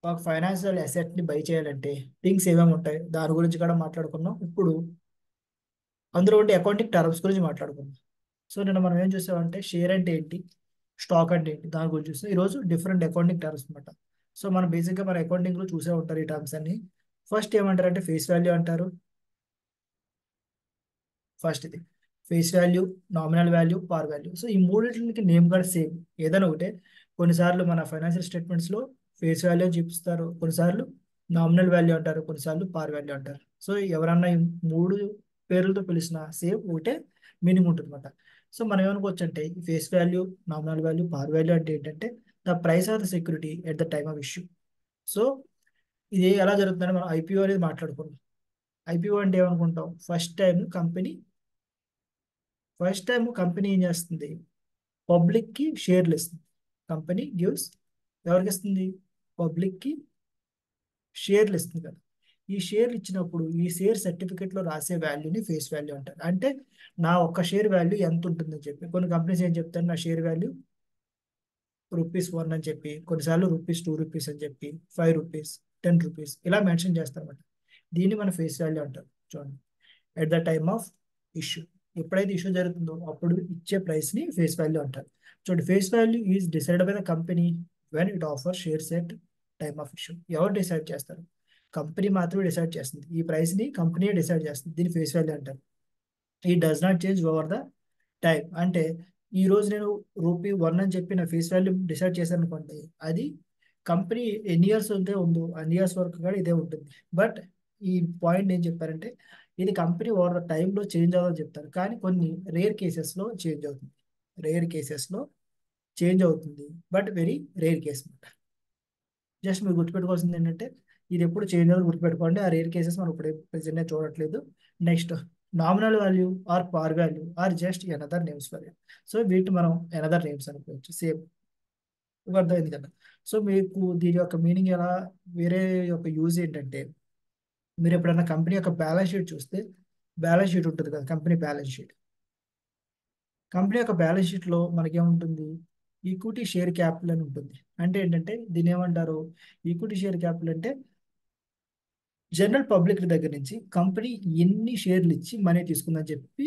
ఒక financial asset ని by చేయాలంటే థింగ్స్ ఏమేమి ఉంటాయి దాని గురించి కూడా మాట్లాడుకున్నాం. ఇప్పుడు అందులో ఉండే అకౌంటింగ్ టర్మ్స్ గురించి మాట్లాడుకుందాం. సో నిన్న మనం ఏం చూసామంటే షేర్ అంటే ఏంటి, స్టాక్ అంటే ఏంటి, దాని గురించి చూస్తాం. ఈరోజు డిఫరెంట్ అకౌంటింగ్ టర్మ్స్ అనమాట. సో మనం బేసిక్గా మన అకౌంటింగ్ లో చూసే ఉంటారు ఈ టర్మ్స్ అన్ని. ఫస్ట్ ఏమంటారు అంటే ఫేస్ వాల్యూ అంటారు. ఫస్ట్ ఇది ఫేస్ వాల్యూ, నామినల్ వాల్యూ, పార్ వాల్యూ. సో ఈ మూడింటికి నేమ్ కూడా సేమ్, ఏదైనా ఒకటే. కొన్నిసార్లు మన ఫైనాన్షియల్ స్టేట్మెంట్స్ లో ఫేస్ వాల్యూ చూపిస్తారు, కొన్నిసార్లు నామినల్ వాల్యూ అంటారు, కొన్నిసార్లు పార్ వాల్యూ అంటారు. సో ఎవరన్నా ఈ మూడు పేర్లతో పిలిచిన సేమ్ ఒకటే మీనింగ్ ఉంటుంది అనమాట. సో మనం ఏమనుకోవచ్చు అంటే ఫేస్ వాల్యూ, నామినల్ వాల్యూ, పార్ వాల్యూ అంటే ఏంటంటే the price of the security at the time of issue. So ఇది ఎలా జరుగుతుందని మనం ఐపీఓ అనేది మాట్లాడుకున్నాం. ఐపీఓ అంటే ఏమనుకుంటాం, ఫస్ట్ టైం కంపెనీ ఏం చేస్తుంది, పబ్లిక్ కి షేర్లు ఇస్తుంది. కంపెనీ గివ్స్, ఎవరికి ఇస్తుంది, పబ్లిక్ కి షేర్లు ఇస్తుంది కదా. ఈ షేర్లు ఇచ్చినప్పుడు ఈ షేర్ సర్టిఫికెట్ లో రాసే వాల్యూని ఫేస్ వాల్యూ అంటారు. అంటే నా ఒక్క షేర్ వాల్యూ ఎంత ఉంటుందని చెప్పి కొన్ని కంపెనీస్ ఏం చెప్తారు, నా షేర్ వాల్యూ రూపీస్ 1 అని చెప్పి, కొన్నిసార్లు రూపీస్ 2 అని చెప్పి, రూపీస్ 5, రూపీస్ 10 ఇలా మెన్షన్ చేస్తారన్నమాట. దీన్ని మన ఫేస్ వాల్యూ అంటారు. చూడండి, at the time of issue, ఎప్పుడైతే ఇష్యూ జరుగుతుందో అప్పుడు ఇచ్చే ప్రైస్ ని ఫేస్ వాల్యూ అంటారు. చూడండి, face value is decide by the company when it offer shares at time of issue. ఎవరు డిసైడ్ చేస్తారు, కంపెనీ మాత్రమే డిసైడ్ చేస్తుంది. ఈ ప్రైస్ ని కంపెనీ డిసైడ్ చేస్తుంది, దీన్ని ఫేస్ వాల్యూ అంటారు. ఈ does not change over the time. అంటే ఈ రోజు నేను రూపీ 1 అని చెప్పి నా ఫేస్ వాల్యూ డిసైడ్ చేశాను అనుకోండి, అది కంపెనీ ఎన్ని ఇయర్స్ ఉందో అన్ని ఇయర్స్ వరకు కూడా ఇదే ఉంటుంది. బట్ ఈ పాయింట్ ఏం చెప్పారంటే ఇది కంపెనీ ఓవర్ ద టైంలో చేంజ్ అవ్వదని చెప్తారు, కానీ కొన్ని రేర్ కేసెస్లో చేంజ్ అవుతుంది. రేర్ కేసెస్లో చేంజ్ అవుతుంది, బట్ వెరీ రేర్ కేస్ అనమాట. జస్ట్ మీరు గుర్తుపెట్టుకోవాల్సింది ఏంటంటే ఇది ఎప్పుడు చేంజ్ అవ్వదు గుర్తుపెట్టుకోండి. ఆ రేర్ కేసెస్ మనం ఇప్పుడు ప్రెసెంట్ చూడట్లేదు. Next, nominal value or par value or just another names for it. So వీటి మనం ఎనదర్ నేమ్స్ అనుకోవచ్చు, సేమ్. అర్థమైంది కదా. సో మీకు దీని యొక్క మీనింగ్ ఎలా, వేరే యొక్క యూజ్ ఏంటంటే, మీరు ఎప్పుడైనా కంపెనీ యొక్క బ్యాలెన్స్ షీట్ చూస్తే, బ్యాలెన్స్ షీట్ ఉంటుంది కదా, కంపెనీ బ్యాలెన్స్ షీట్. కంపెనీ యొక్క బ్యాలెన్స్ షీట్ లో మనకేముంటుంది, ఈక్విటీ షేర్ క్యాపిటల్ అని ఉంటుంది. అంటే ఏంటంటే దీని ఏమంటారు, ఈక్విటీ షేర్ క్యాపిటల్ అంటే జనరల్ పబ్లిక్ దగ్గర నుంచి కంపెనీ ఎన్ని షేర్లు ఇచ్చి మనీ తీసుకుందని చెప్పి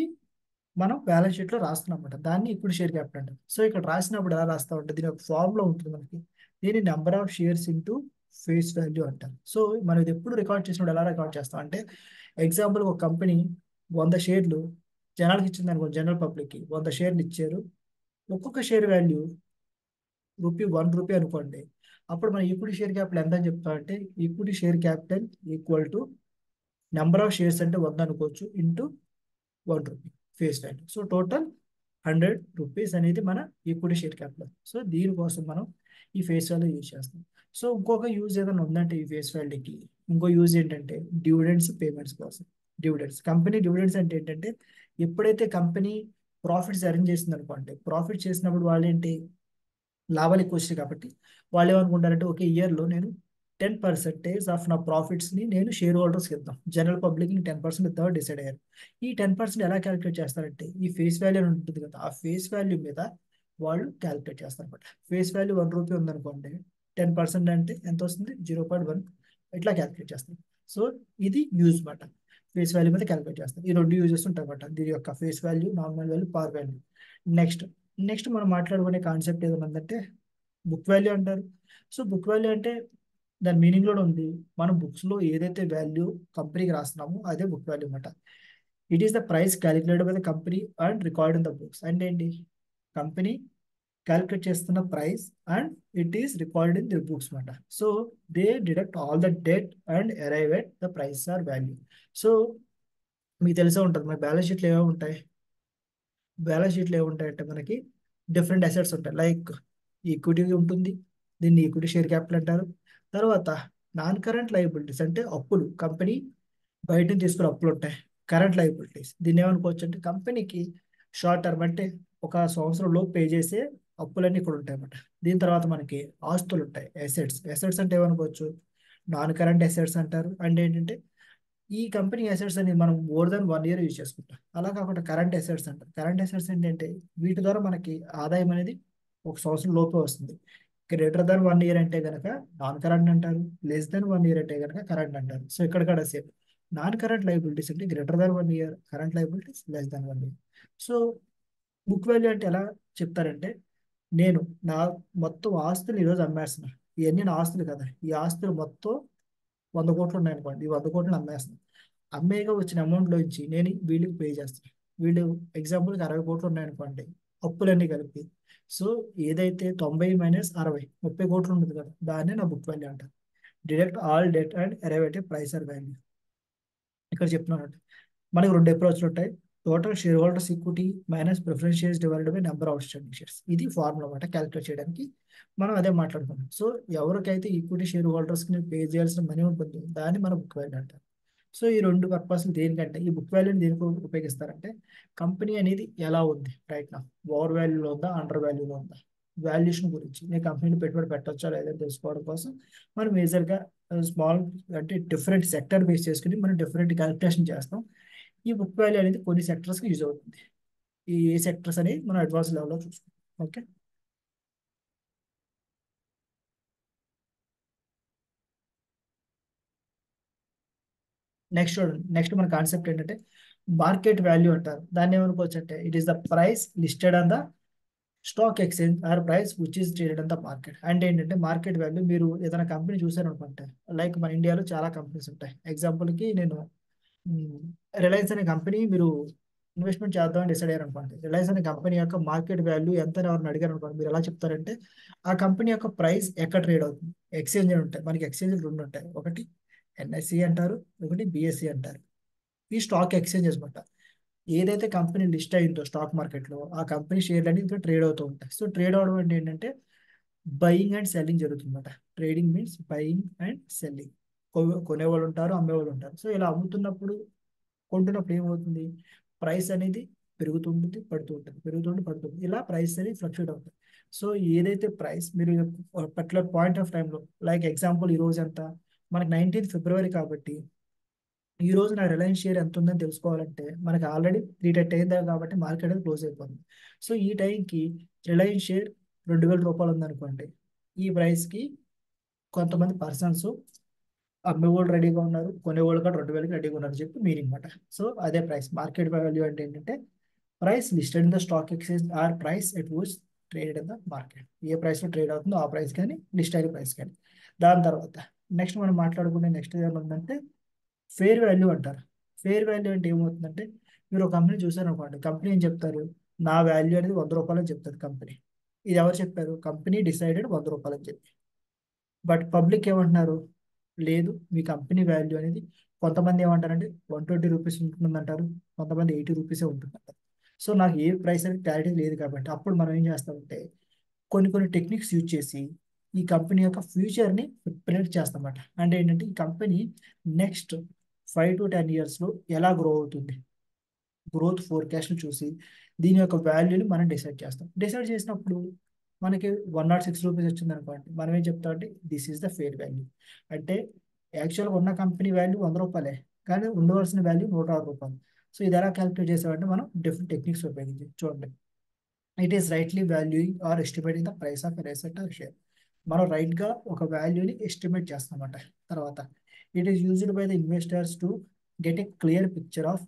మనం బ్యాలెన్స్ షీట్ లో రాస్తున్నాం అనమాట. దాన్ని ఈక్విటీ షేర్ క్యాపిటల్ అంటారు. సో ఇక్కడ రాసినప్పుడు ఎలా రాస్తా ఉంటే దీని ఒక ఫార్మ్ లో ఉంటుంది మనకి. దీని number of shares into face value అంటారు. సో మనం ఇది ఎప్పుడు రికార్డ్ చేసినప్పుడు ఎలా రికార్డ్ చేస్తాం అంటే, ఎగ్జాంపుల్ ఒక కంపెనీ 100 షేర్లు జనాలకు ఇచ్చింది అనుకో, జనరల్ పబ్లిక్ కి 100 షేర్లు ఇచ్చారు. ఒక్కొక్క షేర్ వాల్యూ రూపీ 1 అనుకోండి. అప్పుడు మన ఈక్విటీ షేర్ క్యాపిటల్ ఎంత అని చెప్తాం అంటే, equity share capital equal to number of shares అంటే 100 అనుకోవచ్చు, into rupee face value. So total rupees అనేది మన ఈక్విటీ షేర్ క్యాపిటల్. సో దీనికోసం మనం ఈ ఫేస్ వాల్యూ యూజ్ చేస్తాం. సో ఇంకొక యూజ్ ఏదైనా ఉందంటే ఈ ఫేస్ వాల్యూకి, ఇంకో యూజ్ ఏంటంటే డివిడెండ్స్ పేమెంట్స్ కోసం. కంపెనీ డివిడెండ్స్ అంటే ఏంటంటే, ఎప్పుడైతే కంపెనీ ప్రాఫిట్స్ అరేంజ్ చేస్తుంది అనుకోండి, ప్రాఫిట్ చేసినప్పుడు వాళ్ళు ఏంటి, లాభాలు ఎక్కువ వచ్చాయి కాబట్టి వాళ్ళు ఏమనుకుంటారంటే, ఒక ఇయర్లో నేను 10% ఆఫ్ నా ప్రాఫిట్స్ని నేను షేర్ హోల్డర్స్కి ఇద్దాం, జనరల్ పబ్లిక్ని 10% ఇద్దామని డిసైడ్ అయ్యారు. ఈ 10% ఎలా క్యాలిక్యులేట్ చేస్తారంటే, ఈ ఫేస్ వాల్యూ అని ఉంటుంది కదా, ఆ ఫేస్ వాల్యూ మీద వాళ్ళు క్యాలిక్యులేట్ చేస్తారు అనమాట. ఫేస్ వాల్యూ రూపీ ఉందనుకోండి, 10% అంటే ఎంత వస్తుంది, 0.1. ఇట్లా క్యాలిక్యులేట్ చేస్తారు. సో ఇది యూజ్ అనమాట, ఫేస్ వాల్యూ మీద క్యాలిక్యులేట్ చేస్తారు. ఈ రెండు యూజెస్ ఉంటాయి అనమాట, దీని యొక్క ఫేస్ వాల్యూ, నార్మల్ వాల్యూ, పార్ వాల్యూ. నెక్స్ట్ నెక్స్ట్ మనం మాట్లాడుకునే కాన్సెప్ట్ ఏదైనా ఉందంటే బుక్ వాల్యూ అంటారు. సో బుక్ వాల్యూ అంటే దాని మీనింగ్ కూడా ఉంది. మనం బుక్స్ లో ఏదైతే వాల్యూ కంపెనీకి రాస్తున్నామో అదే బుక్ వాల్యూ అనమాట. It is the price calculated by the company and record in the books. అంటే ఏంటి, కంపెనీ క్యాలిక్యులేట్ చేస్తున్న price and it is record in the books అనమాట. So they deduct all the debt and arrive at the price or value. సో మీకు తెలిసే ఉంటుంది, మన balance షీట్లు ఏమేమి ఉంటాయి. బ్యాలెన్స్ షీట్లు ఏముంటాయంటే మనకి డిఫరెంట్ అసెట్స్ ఉంటాయి. లైక్ ఈక్విటీ ఉంటుంది, దీన్ని ఈక్విటీ షేర్ క్యాపిటల్ అంటారు. తర్వాత నాన్ కరెంట్ లయబిలిటీస్ అంటే అప్పులు, కంపెనీ బయట నుంచి తీసుకున్న అప్పులు ఉంటాయి, కరెంట్ లయబిలిటీస్. దీన్ని ఏమనుకోవచ్చు అంటే కంపెనీకి షార్ట్ టర్మ్ అంటే ఒక సంవత్సరంలో పే చేసే అప్పులన్నీ ఇక్కడ ఉంటాయి అన్నమాట. దీని తర్వాత మనకి ఆస్తులు ఉంటాయి, అసెట్స్ అంటే ఏమనుకోవచ్చు, నాన్ కరెంట్ అసెట్స్ అంటారు. అంటే ఏంటంటే ఈ కంపెనీ అసెట్స్ అనేది మనం మోర్ దెన్ 1 ఇయర్ యూజ్ చేసుకుంటాం. అలా కాకుండా కరెంట్ అసెట్స్ అంటారు. కరెంట్ అసెట్స్ ఏంటంటే వీటి ద్వారా మనకి ఆదాయం అనేది ఒక సంవత్సరం లోపే వస్తుంది. గ్రేటర్ దాన్ 1 ఇయర్ అంటే కనుక నాన్ కరెంట్ అంటారు, లెస్ దాన్ 1 ఇయర్ అంటే కనుక కరెంట్ అంటారు. సో ఇక్కడ కూడా సేమ్, నాన్ కరెంట్ లైబిలిటీస్ అంటే greater than 1 year, current liabilities less than 1 year. So book value అంటే ఎలా చెప్తారంటే, నేను నా మొత్తం ఆస్తులు ఈరోజు అమ్మేస్తున్నా, ఇవన్నీ నా ఆస్తులు కదా, ఈ ఆస్తులు మొత్తం 100 కోట్లు ఉన్నాయనుకోండి, ఈ 100 కోట్లు అమ్మేస్తున్నాను. అమ్మేగా వచ్చిన అమౌంట్లోంచి నేను వీళ్ళకి పే చేస్తాను. వీళ్ళు ఎగ్జాంపుల్కి 60 కోట్లు ఉన్నాయనుకోండి, అప్పులన్నీ కలిపి. సో ఏదైతే 90 - 60 30 కోట్లు ఉంటుంది కదా, దాన్నే నా బుక్ వాల్యూ అంటారు. Deduct all debt and arrive at price or value. ఇక్కడ చెప్తున్నాను, మనకి రెండు అప్రోచ్లు ఉంటాయి. Total share holders equity minus preference shares divided by number of standing shares, ఇది ఫార్ములా అన్నమాట క్యాలిక్యులేట్ చేయడానికి. మనం అదే మాట్లాడుకున్నాం. సో ఎవరికైతే ఈక్విటీ షేర్ హోల్డర్స్ కి పే చేయాల్సిన మనీ ఉంటుందో దాన్ని మనం బుక్ వాల్యూ అంటారు. సో ఈ రెండు పర్పస్లు దేనికంటే, ఈ బుక్ వాల్యూని దేనికి ఉపయోగిస్తారంటే, కంపెనీ అనేది ఎలా ఉంది రైట్ నా, ఓవర్ వాల్యూలో ఉందా, అండర్ వాల్యూలో ఉందా, వాల్యుయేషన్ గురించి, నేను కంపెనీని పెట్టుబడి పెట్టొచ్చా లేదా తెలుసుకోవడం కోసం మనం మేజర్గా స్మాల్ అంటే డిఫరెంట్ సెక్టర్ బేస్ చేసుకుని మనం డిఫరెంట్ క్యాలిక్యులేషన్ చేస్తాం. ఈ బుక్ వాల్యూ అనేది కొన్ని సెక్టర్స్కి యూజ్ అవుతుంది. ఈ ఏ సెక్టర్స్ అనేది మనం అడ్వాన్స్ లెవెల్లో చూసుకుంటాం. ఓకే, నెక్స్ట్ చూడండి. నెక్స్ట్ మన కాన్సెప్ట్ ఏంటంటే మార్కెట్ వాల్యూ అంటారు. దాన్ని ఏమనుకోవచ్చు అంటే, it is the price listed on the stock exchange or price which is traded on the market. అంటే ఏంటంటే మార్కెట్ వాల్యూ, మీరు ఏదైనా కంపెనీ చూసారనుకుంటే, లైక్ మన ఇండియాలో చాలా కంపెనీస్ ఉంటాయి. ఎగ్జాంపుల్కి నేను రిలయన్స్ అనే కంపెనీ మీరు ఇన్వెస్ట్మెంట్ చేద్దామని డిసైడ్ అయ్యారు అనుకోండి. రిలయన్స్ అనే కంపెనీ యొక్క మార్కెట్ వాల్యూ ఎంత అని ఎవరిని అడిగారు అనుకోండి, మీరు ఎలా చెప్తారంటే, ఆ కంపెనీ యొక్క ప్రైస్ ఎక్కడ ట్రేడ్ అవుతుంది, ఎక్స్చేంజ్ అని ఉంటాయి. మనకి ఎక్స్చేంజ్ రెండు ఉంటాయి, ఒకటి ఎన్ఎస్సి అంటారు, ఒకటి బిఎస్సి అంటారు. ఈ స్టాక్ ఎక్స్చేంజెస్ అనమాట. ఏదైతే కంపెనీ లిస్ట్ అయిందో స్టాక్ మార్కెట్లో, ఆ కంపెనీ షేర్లు అనేది ఇంకా ట్రేడ్ అవుతూ ఉంటాయి. సో ట్రేడ్ అవడం అంటే ఏంటంటే బయింగ్ అండ్ సెల్లింగ్ జరుగుతుందన్నమాట. Trading means buying and selling. కొనేవాళ్ళు ఉంటారు, అమ్మేవాళ్ళు ఉంటారు. సో ఇలా అమ్ముతున్నప్పుడు, కొంటున్నప్పుడు ఏమవుతుంది, ప్రైస్ అనేది పెరుగుతుంటుంది, పడుతూ ఉంటుంది, పెరుగుతుంటుంది, పడుతుంది, ఇలా ప్రైస్ అనేది ఫ్లక్చుయేట్ అవుతుంది. సో ఏదైతే ప్రైస్ మీరు పర్టికులర్ పాయింట్ ఆఫ్ టైంలో, లైక్ ఎగ్జాంపుల్ ఈ రోజు ఎంత, మనకి 19th ఫిబ్రవరి కాబట్టి, ఈ రోజు నా రిలయన్స్ షేర్ ఎంత ఉందని తెలుసుకోవాలంటే మనకి ఆల్రెడీ 3:30 అయింది కాబట్టి మార్కెట్ అనేది క్లోజ్ అయిపోతుంది. సో ఈ టైంకి రిలయన్స్ షేర్ 2,000 రూపాయలు ఉందనుకోండి, ఈ ప్రైస్కి కొంతమంది పర్సన్స్ అమ్మేవాళ్ళు రెడీగా ఉన్నారు, కొనేవాళ్ళు కూడా 2,000కి రెడీగా ఉన్నారు చెప్పి మీనింగ్ అనమాట. సో అదే ప్రైస్, మార్కెట్ వాల్యూ అంటే ఏంటంటే price listed in the stock exchange or price at which traded in the market. ఏ ప్రైస్లో ట్రేడ్ అవుతుందో ఆ ప్రైస్ కానీ, లిస్ట్ అయిన ప్రైస్ కానీ. దాని తర్వాత నెక్స్ట్ మనం మాట్లాడుకునే నెక్స్ట్ ఏమంటే ఫేర్ వాల్యూ అంటారు. ఫేర్ వాల్యూ అంటే ఏమవుతుందంటే, మీరు ఒక కంపెనీ చూసారు అనుకోండి, కంపెనీ ఏం చెప్తారు, నా వాల్యూ అనేది 100 రూపాయలు అని చెప్తుంది కంపెనీ. ఇది ఎవరు చెప్పారు, కంపెనీ డిసైడెడ్ 100 రూపాయలు అని చెప్పి. బట్ పబ్లిక్ ఏమంటున్నారు, లేదు మీ కంపెనీ వాల్యూ అనేది, కొంతమంది ఏమంటారంటే 120 రూపీస్ ఉంటుందంటారు, కొంతమంది 80 రూపీసే ఉంటుందంటారు. సో నాకు ఏ ప్రైస్ అనేది క్లారిటీ లేదు కాబట్టి అప్పుడు మనం ఏం చేస్తామంటే కొన్ని కొన్ని టెక్నిక్స్ యూజ్ చేసి ఈ కంపెనీ యొక్క ఫ్యూచర్ని ప్రిడిక్ట్ చేస్తామన్నమాట. అంటే ఏంటంటే ఈ కంపెనీ నెక్స్ట్ 5 to 10 yearsలో ఎలా గ్రో అవుతుంది, గ్రోత్ ఫోర్కాస్ట్ చూసి దీని యొక్క వాల్యూని మనం డిసైడ్ చేస్తాం. డిసైడ్ చేసినప్పుడు మనకి 106 రూపీస్ వచ్చింది అనుకోండి, మనం ఏం చెప్తాం అంటే this is the fair value. అంటే యాక్చువల్గా ఉన్న కంపెనీ వాల్యూ 100 రూపాయలే, కానీ ఉండవలసిన వాల్యూ 106 రూపాయలు. సో ఇది ఎలా క్యాలిక్యులేట్ చేసామంటే మనం డిఫరెంట్ టెక్నిక్స్ ఉపయోగించి చూడండి. It is rightly valuing or estimating the price of an or share. మనం రైట్గా ఒక వాల్యూని ఎస్టిమేట్ చేస్తామన్నమాట. తర్వాత it is used by the investors to get a clear picture of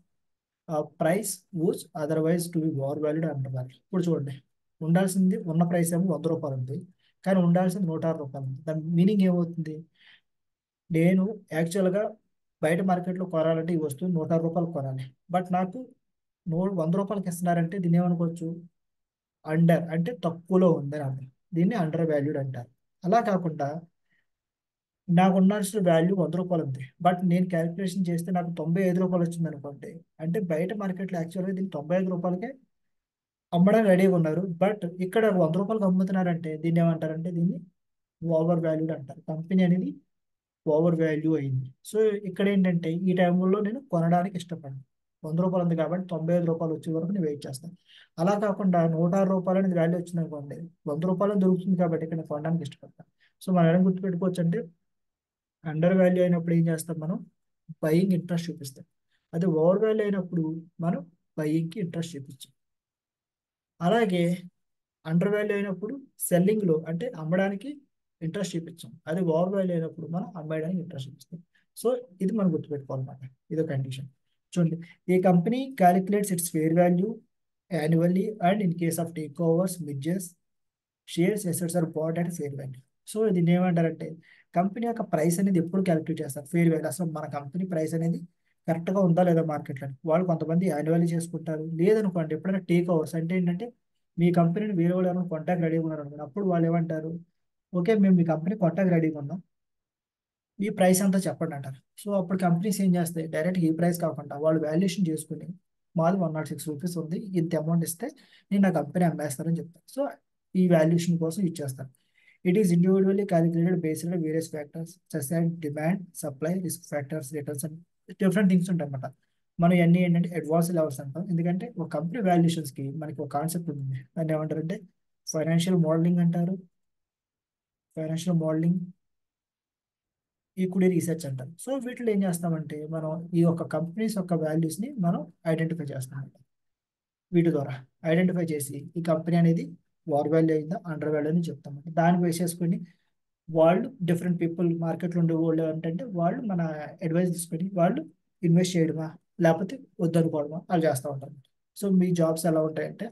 price was otherwise to be overvalued అంటున్నారు. ఇప్పుడు చూడండి, ఉండాల్సింది ఉన్న ప్రైస్ ఏమో 100 రూపాయలు ఉంది, కానీ ఉండాల్సింది 106 రూపాయలు ఉంది. దాని మీనింగ్ ఏమవుతుంది, నేను యాక్చువల్గా బయట మార్కెట్లో కొనాలంటే ఈ వస్తువు 106 రూపాయలు కొనాలి, బట్ నాకు 100 రూపాయలకి ఇస్తున్నారంటే దీన్ని ఏమనుకోవచ్చు, అండర్ అంటే తక్కువలో ఉందని అర్థం. దీన్ని అండర్ వాల్యూడ్ అంటారు. అలా కాకుండా నాకు ఉండాల్సిన వాల్యూ 100 రూపాయలు ఉంది, బట్ నేను క్యాలిక్యులేషన్ చేస్తే నాకు 95 రూపాయలు వచ్చింది అనుకోండి, అంటే బయట మార్కెట్లో యాక్చువల్గా దీన్ని 95 రూపాయలకే అమ్మడానికి రెడీగా ఉన్నారు, బట్ ఇక్కడ 100 రూపాయలకి అమ్ముతున్నారంటే దీన్ని ఏమంటారంటే దీన్ని ఓవర్ వాల్యూడ్ అంటారు. కంపెనీ అనేది ఓవర్ వాల్యూ అయింది. సో ఇక్కడ ఏంటంటే ఈ టైంలో నేను కొనడానికి ఇష్టపడను, 100 రూపాయలు ఉంది కాబట్టి 95 రూపాయలు వచ్చే వరకు నేను వెయిట్ చేస్తాను. అలా కాకుండా 106 రూపాయలు అనేది వాల్యూ వచ్చింది అనుకోండి, 100 రూపాయలు దొరుకుతుంది కాబట్టి ఇక్కడ నేను కొనడానికి ఇష్టపడతాను. సో మనం ఎలా గుర్తుపెట్టుకోవచ్చు అంటే, అండర్ వాల్యూ అయినప్పుడు ఏం చేస్తాం మనం, బయింగ్ ఇంట్రెస్ట్ చూపిస్తాం. అదే ఓవర్ వాల్యూ అయినప్పుడు మనం బయింగ్కి ఇంట్రెస్ట్ చూపించాం. అలాగే అండర్ వాల్యూ అయినప్పుడు సెల్లింగ్ లో అంటే అమ్మడానికి ఇంట్రెస్ట్ చూపించాం. అదే ఓవర్ వాల్యూ అయినప్పుడు మనం అమ్మడానికి ఇంట్రెస్ట్ చూపిస్తాం. సో ఇది మనం గుర్తుపెట్టుకోవాలన్నమాట. ఇది కండిషన్. చూడండి, a company calculates its fair value annually and in case of takeovers మిడ్జెస్ shares assets are bought at fair value. So దీన్ని ఏమంటారంటే కంపెనీ యొక్క ప్రైస్ అనేది ఎప్పుడు క్యాలిక్యులేట్ చేస్తారు ఫేర్ వాల్యూ. అసలు మన కంపెనీ ప్రైస్ అనేది కరెక్ట్గా ఉందా లేదా మార్కెట్లో వాళ్ళు కొంతమంది యాన్యువల్లీ చేసుకుంటారు. లేదనుకోండి ఎప్పుడైనా టేక్ ఓవర్స్ అంటే ఏంటంటే మీ కంపెనీని వేరే వాళ్ళు ఏమైనా కొంటాకి రెడీగా ఉన్నారు అనుకోండి, అప్పుడు వాళ్ళు ఏమంటారు, ఓకే మేము మీ కంపెనీ కొంటాకి రెడీగా ఉన్నాం, ఈ ప్రైస్ అంతా చెప్పండి అంటారు. సో అప్పుడు కంపెనీస్ ఏం చేస్తాయి, డైరెక్ట్ ఈ ప్రైస్ కాకుండా వాళ్ళు వాల్యుయేషన్ చేసుకుని మాది 106 రూపీస్ ఉంది, ఇంత అమౌంట్ ఇస్తే నేను నా కంపెనీ అమ్మేస్తానని చెప్తాను. సో ఈ వాల్యుయేషన్ కోసం ఇచ్చేస్తాను. It is individually calculated based on various factors such and demand, supply, risk factors, returns and different things ఉంటాయి అన్నమాట. మనం ఇవన్నీ ఏంటంటే అడ్వాన్స్ లెవెల్స్ అంటాం. ఎందుకంటే ఒక కంపెనీ వాల్యుయేషన్స్ కి మనకి ఒక కాన్సెప్ట్ ఉంది, దాన్ని ఏమంటారంటే ఫైనాన్షియల్ మోడలింగ్ అంటారు. ఫైనాన్షియల్ మోడలింగ్, ఈక్విటీ రీసెర్చ్ అంటారు. సో వీటిలో ఏం చేస్తామంటే మనం ఈ యొక్క కంపెనీస్ యొక్క వాల్యూస్ ని మనం ఐడెంటిఫై చేస్తాం. వీటి ద్వారా ఐడెంటిఫై చేసి ఈ కంపెనీ అనేది ఓవర్ వాల్యూ అయిందా అండర్ వాల్యూ అని చెప్తాం. దాన్ని బేస్ చేసుకొని వాళ్ళు డిఫరెంట్ పీపుల్ మార్కెట్లో ఉండే వాళ్ళు ఏంటంటే వాళ్ళు మన అడ్వైస్ తీసుకొని వాళ్ళు ఇన్వెస్ట్ చేయడమా లేకపోతే వద్దనుకోవడమా వాళ్ళు చేస్తూ ఉంటారు. సో మీ జాబ్స్ ఎలా ఉంటాయంటే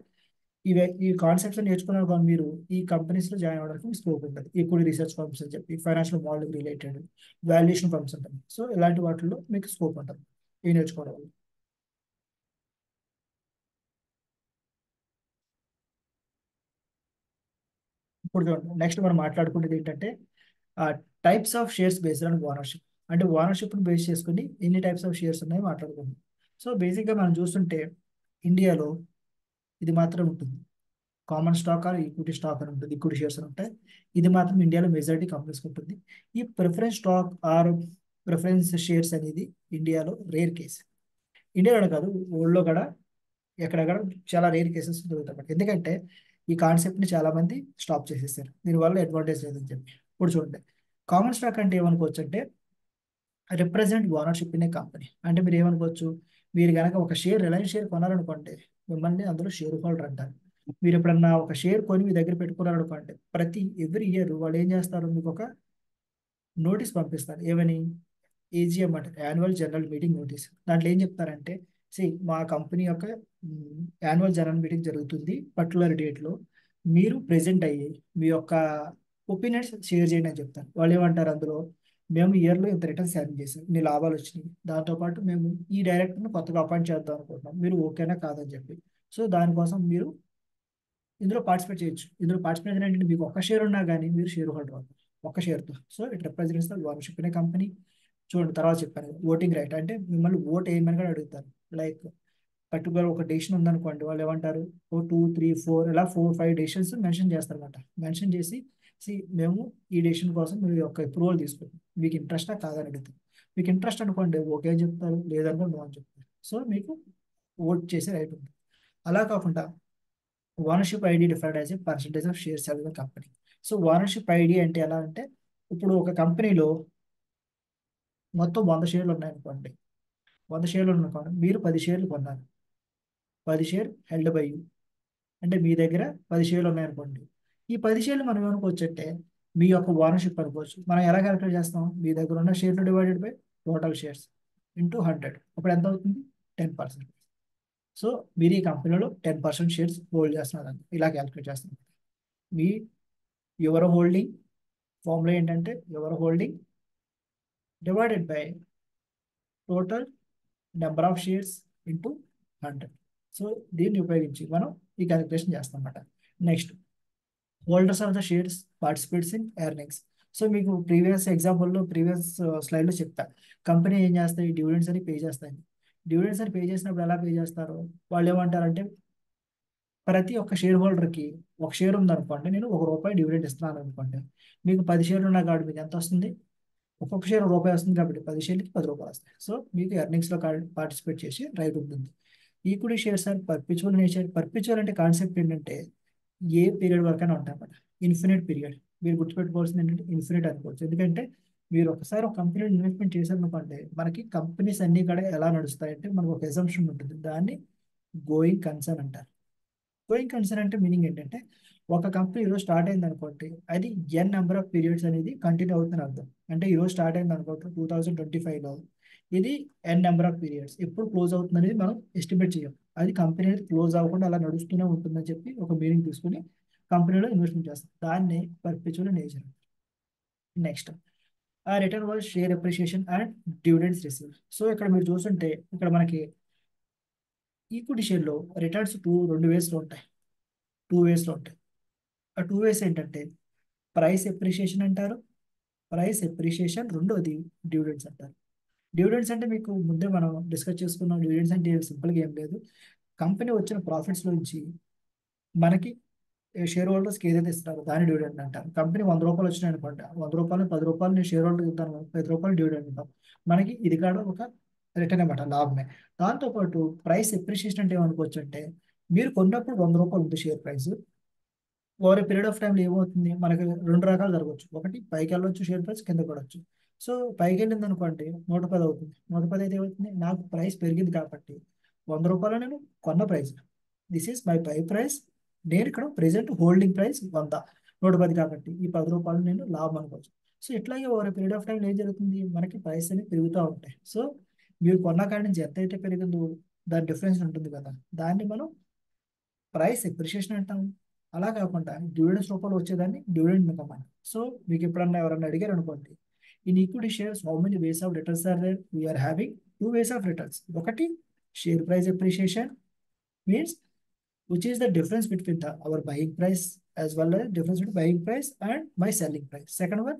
ఈ కాన్సెప్ట్స్ నేర్చుకున్నారు కానీ మీరు ఈ కంపెనీస్ లో జాయిన్ అవ్వడానికి స్కోప్ ఉంటుంది. ఈక్విటీ రీసెర్చ్ ఫర్మ్స్ అని చెప్పి financial modelling related valuation firms ఉంటుంది. సో ఇలాంటి వాటిల్లో మీకు స్కోప్ ఉంటుంది ఇవి నేర్చుకోవడం వల్ల. ఇప్పుడు నెక్స్ట్ మనం మాట్లాడుకునేది ఏంటంటే types of shares based on ownership. అంటే ఓనర్షిప్ బేస్ చేసుకుని ఎన్ని టైప్స్ ఆఫ్ షేర్స్ ఉన్నాయో మాట్లాడుకుందాం. సో బేసిక్గా మనం చూస్తుంటే ఇండియాలో ఇది మాత్రం ఉంటుంది, common stock or equity stock అని ఉంటుంది, ఈక్విటీ షేర్స్ అని ఉంటాయి. ఇది మాత్రం ఇండియాలో మెజారిటీ కంపెనీస్ ఉంటుంది. ఈ preference stock or preference shares అనేది ఇండియాలో రేర్ కేస్. ఇండియాలో కాదు, వరల్డ్లో కూడా ఎక్కడెక్కడ చాలా రేర్ కేసెస్ దొరుకుతాయి. ఎందుకంటే ఈ కాన్సెప్ట్ని చాలా మంది స్టాప్ చేసేసారు, దీనివల్ల అడ్వాంటేజ్ లేదని చెప్పి. ఇప్పుడు చూడండి, కామన్ స్టాక్ అంటే ఏమనుకోవచ్చు అంటే represent ownership in a company. అంటే మీరు ఏమనుకోవచ్చు, మీరు కనుక ఒక షేర్ రిలయన్స్ షేర్ కొనాలనుకోండి మిమ్మల్ని అందులో షేర్ హోల్డర్ అంటారు. మీరు ఎప్పుడన్నా ఒక షేర్ కొని మీ దగ్గర పెట్టుకున్నారనుకోండి ప్రతి ఎవ్రీ ఇయర్ వాళ్ళు ఏం చేస్తారు, మీకు ఒక నోటీస్ పంపిస్తారు. ఏమని, ఏజిఎం అంటే యాన్యువల్ జనరల్ మీటింగ్ నోటీస్. దాంట్లో ఏం చెప్తారంటే మా కంపెనీ యొక్క యాన్యువల్ జనరల్ మీటింగ్ జరుగుతుంది పర్టికులర్ డేట్లో, మీరు ప్రెజెంట్ అయ్యి మీ యొక్క ఒపీనియన్స్ షేర్ చేయండి అని చెప్తారు. వాళ్ళు ఏమంటారు అందులో, మేము ఇయర్లో ఇంత రిటర్న్స్ ఎర్న్ చేసాం, ఇన్ని లాభాలు వచ్చినాయి, దాంతోపాటు మేము ఈ డైరెక్టర్ని కొత్తగా అపాయింట్ చేద్దాం అనుకుంటున్నాం, మీరు ఓకేనా కాదని చెప్పి. సో దానికోసం మీరు ఇందులో పార్టిసిపేట్ చేయొచ్చు. ఇందులో పార్టిసిపేట్ ఏంటంటే మీకు ఒక్క షేర్ ఉన్నా కానీ మీరు షేర్ హోల్డర్ అవుతారు ఒక్క షేర్తో. So it represents the ownership in a company. చూడండి తర్వాత చెప్పాను ఓటింగ్ రైట్, అంటే మిమ్మల్ని ఓట్ వేయమని కూడా అడుగుతారు. లైక్ పర్టికులర్ ఒక డెసిషన్ ఉందనుకోండి, వాళ్ళు ఏమంటారు ఓ 2, 3, 4 ఇలా 4, 5 డెసిషన్స్ మెన్షన్ చేస్తారన్నమాట. మెన్షన్ చేసి మేము ఈ డెసిషన్ కోసం మీ యొక్క అప్రూవల్ తీసుకుంటాం, మీకు ఇంట్రెస్టా కాదని అడుగుతాం. మీకు ఇంట్రెస్ట్ అనుకోండి ఓకే అని చెప్తారు, లేదనుకోండి నో అని చెప్తారు. సో మీకు ఓట్ చేసే రైట్ ఉంది. అలా కాకుండా ownership ID defined as a percentage of shares of the company. So ownership ID అంటే ఎలా అంటే ఇప్పుడు ఒక కంపెనీలో మొత్తం 100 షేర్లు ఉన్నాయనుకోండి, 100 షేర్లు అనుకోండి, మీరు 10 షేర్లు కొన్నారు, 10 షేర్ హెల్డ్ బై యూ. అంటే మీ దగ్గర 10 షేర్లు ఉన్నాయనుకోండి, ఈ 10 షేర్లు మనం ఏమనుకోవచ్చు అంటే మీ యొక్క ఓనర్షిప్ అనుకోవచ్చు. మనం ఎలా క్యాలిక్యులేట్ చేస్తాం, మీ దగ్గర ఉన్న షేర్లు divided by total shares into 100, అప్పుడు ఎంత అవుతుంది, 10%. సో మీరు ఈ కంపెనీలో 10% షేర్స్ హోల్డ్ చేస్తున్నారు, ఇలా క్యాలిక్యులేట్ చేస్తాం. మీ యువర్ హోల్డింగ్ ఫార్ములా ఏంటంటే your holding divided by total number of shares into 100. So దీన్ని ఉపయోగించి మనం ఈ క్యాలిక్యులేషన్ చేస్తాం అన్నమాట. Next, holders of the shares participates in earnings. So మీకు ప్రీవియస్ ఎగ్జాంపుల్లో ప్రీవియస్ స్లైడ్లో చెప్తా, కంపెనీ ఏం చేస్తాయి, డివిడెండ్స్ అని పే చేస్తాయి. డివిడెండ్స్ అని పే చేసినప్పుడు ఎలా పే చేస్తారు, వాళ్ళు ఏమంటారంటే ప్రతి ఒక్క షేర్ హోల్డర్కి ఒక షేర్ ఉందనుకోండి, నేను ₹1 డివిడెండ్ ఇస్తున్నాను అనుకోండి, మీకు 10 షేర్లు ఉన్నా కాబట్టి మీకు ఎంత వస్తుంది, ఒక్కొక్క షేర్ రూపాయి వస్తుంది కాబట్టి 10 షేర్లకి ₹10 వస్తాయి. సో మీకు ఎర్నింగ్స్లో పార్టిసిపేట్ చేసి రైట్ ఉంటుంది. Equity shares are perpetual nature. Perpetual అంటే కాన్సెప్ట్ ఏంటంటే ఏ పీరియడ్ వరకైనా ఉంటాయి అన్నమాట, ఇన్ఫినిట్ పీరియడ్. మీరు గుర్తుపెట్టుకోవాల్సింది ఏంటంటే ఇన్ఫినిట్ అనుకోవచ్చు. ఎందుకంటే మీరు ఒకసారి ఒక కంపెనీలో ఇన్వెస్ట్మెంట్ చేశారనుకోండి, మనకి కంపెనీస్ అన్ని కూడా ఎలా నడుస్తాయంటే మనకు ఒక ఎజంప్షన్ ఉంటుంది, దాన్ని గోయింగ్ కన్సర్న్ అంటారు. గోయింగ్ కన్సర్న్ అంటే మీనింగ్ ఏంటంటే ఒక కంపెనీ ఈరోజు స్టార్ట్ అయింది అనుకోండి, అది ఎన్ నెంబర్ ఆఫ్ పీరియడ్స్ అనేది కంటిన్యూ అవుతుందని అర్థం. అంటే ఈరోజు స్టార్ట్ అయింది అనుకోండి 2025లో, ఇది ఎన్ నెంబర్ ఆఫ్ పీరియడ్స్ ఎప్పుడు క్లోజ్ అవుతుంది అనేది మనం ఎస్టిమేట్ చేయం. అది కంపెనీ అనేది క్లోజ్ అవ్వకుండా అలా నడుస్తూనే ఉంటుందని చెప్పి ఒక మీనింగ్ తీసుకుని కంపెనీలో ఇన్వెస్ట్మెంట్ చేస్తాం. దాన్ని పర్పెచువల్ నేచర్. నెక్స్ట్, ఆ return was share appreciation and dividends receive. So ఇక్కడ మీరు చూస్తుంటే ఇక్కడ మనకి ఈక్విటీ షేర్లో రిటర్న్స్ రెండు వేస్లో ఉంటాయి. టూ వేస్లో ఉంటాయి. ఆ టూ వేస్ ఏంటంటే ప్రైస్ ఎప్రిషియేషన్ అంటారు. ప్రైస్ ఎప్రిషియేషన్, రెండోది డివిడెండ్స్ అంటారు. డివిడెండ్స్ అంటే మీకు ముందే మనం డిస్కస్ చేసుకున్నాం. డివిడెండ్స్ అంటే సింపుల్గా ఏం లేదు, కంపెనీ వచ్చిన ప్రాఫిట్స్ నుంచి మనకి షేర్ హోల్డర్స్కి ఏదైతే ఇస్తారో దాని డివిడెండ్ అంటారు. కంపెనీ 100 రూపాయలు వచ్చినాయి అనుకోండి, 100 రూపాయలు 10 రూపాయలు నేను షేర్ హోల్డర్కి ఇస్తాను, 10 రూపాయలు డివిడెండ్ ఇద్దాం. మనకి ఇది కూడా ఒక రిటర్న్ అనమాట, లాభమే. దాంతోపాటు ప్రైస్ ఎప్రిషియేషన్ అంటే ఏమనుకోవచ్చు అంటే, మీరు కొన్నప్పుడు 100 రూపాయలు ఉంది share price, over period of టైంలో ఏమవుతుంది, మనకి రెండు రకాలు జరగవచ్చు. ఒకటి పైకి వెళ్ళొచ్చు షేర్ ప్రైస్, కింద పడవచ్చు. సో పైకి వెళ్ళింది అనుకోండి 110 అవుతుంది. 110 అయితే ఏమవుతుంది, నాకు ప్రైస్ పెరిగింది కాబట్టి 100 రూపాయలు నేను కొన్న price, this is my by price, నేను ఇక్కడ ప్రెసెంట్ హోల్డింగ్ ప్రైస్ 100, 110 కాబట్టి ఈ 10 రూపాయలు నేను లాభం అనుకోవచ్చు. సో ఇట్లాగే ఓవర్ పీరియడ్ ఆఫ్ టైం ఏం జరుగుతుంది, మనకి ప్రైస్ అనేది పెరుగుతూ ఉంటాయి. సో మీరు కొన్న కాడి నుంచి ఎంత అయితే పెరిగిందో దాని డిఫరెన్స్ ఉంటుంది కదా, దాన్ని మనం ప్రైస్ ఎప్రిషియేషన్ అంటాం. అలా కాకుండా డివిడెండ్స్ రూపంలో వచ్చేదాన్ని డివిడెండ్ ఇన్కమ్ అంటాం. సో మీకు ఎప్పుడన్నా ఎవరన్నా అడిగారు అనుకోండి, in equity shares how many ways of returns are there, we're having two ways of returns. ఒకటి share price appreciation, means which is the difference between our buying price as well as difference between buying price and my selling price. Second one,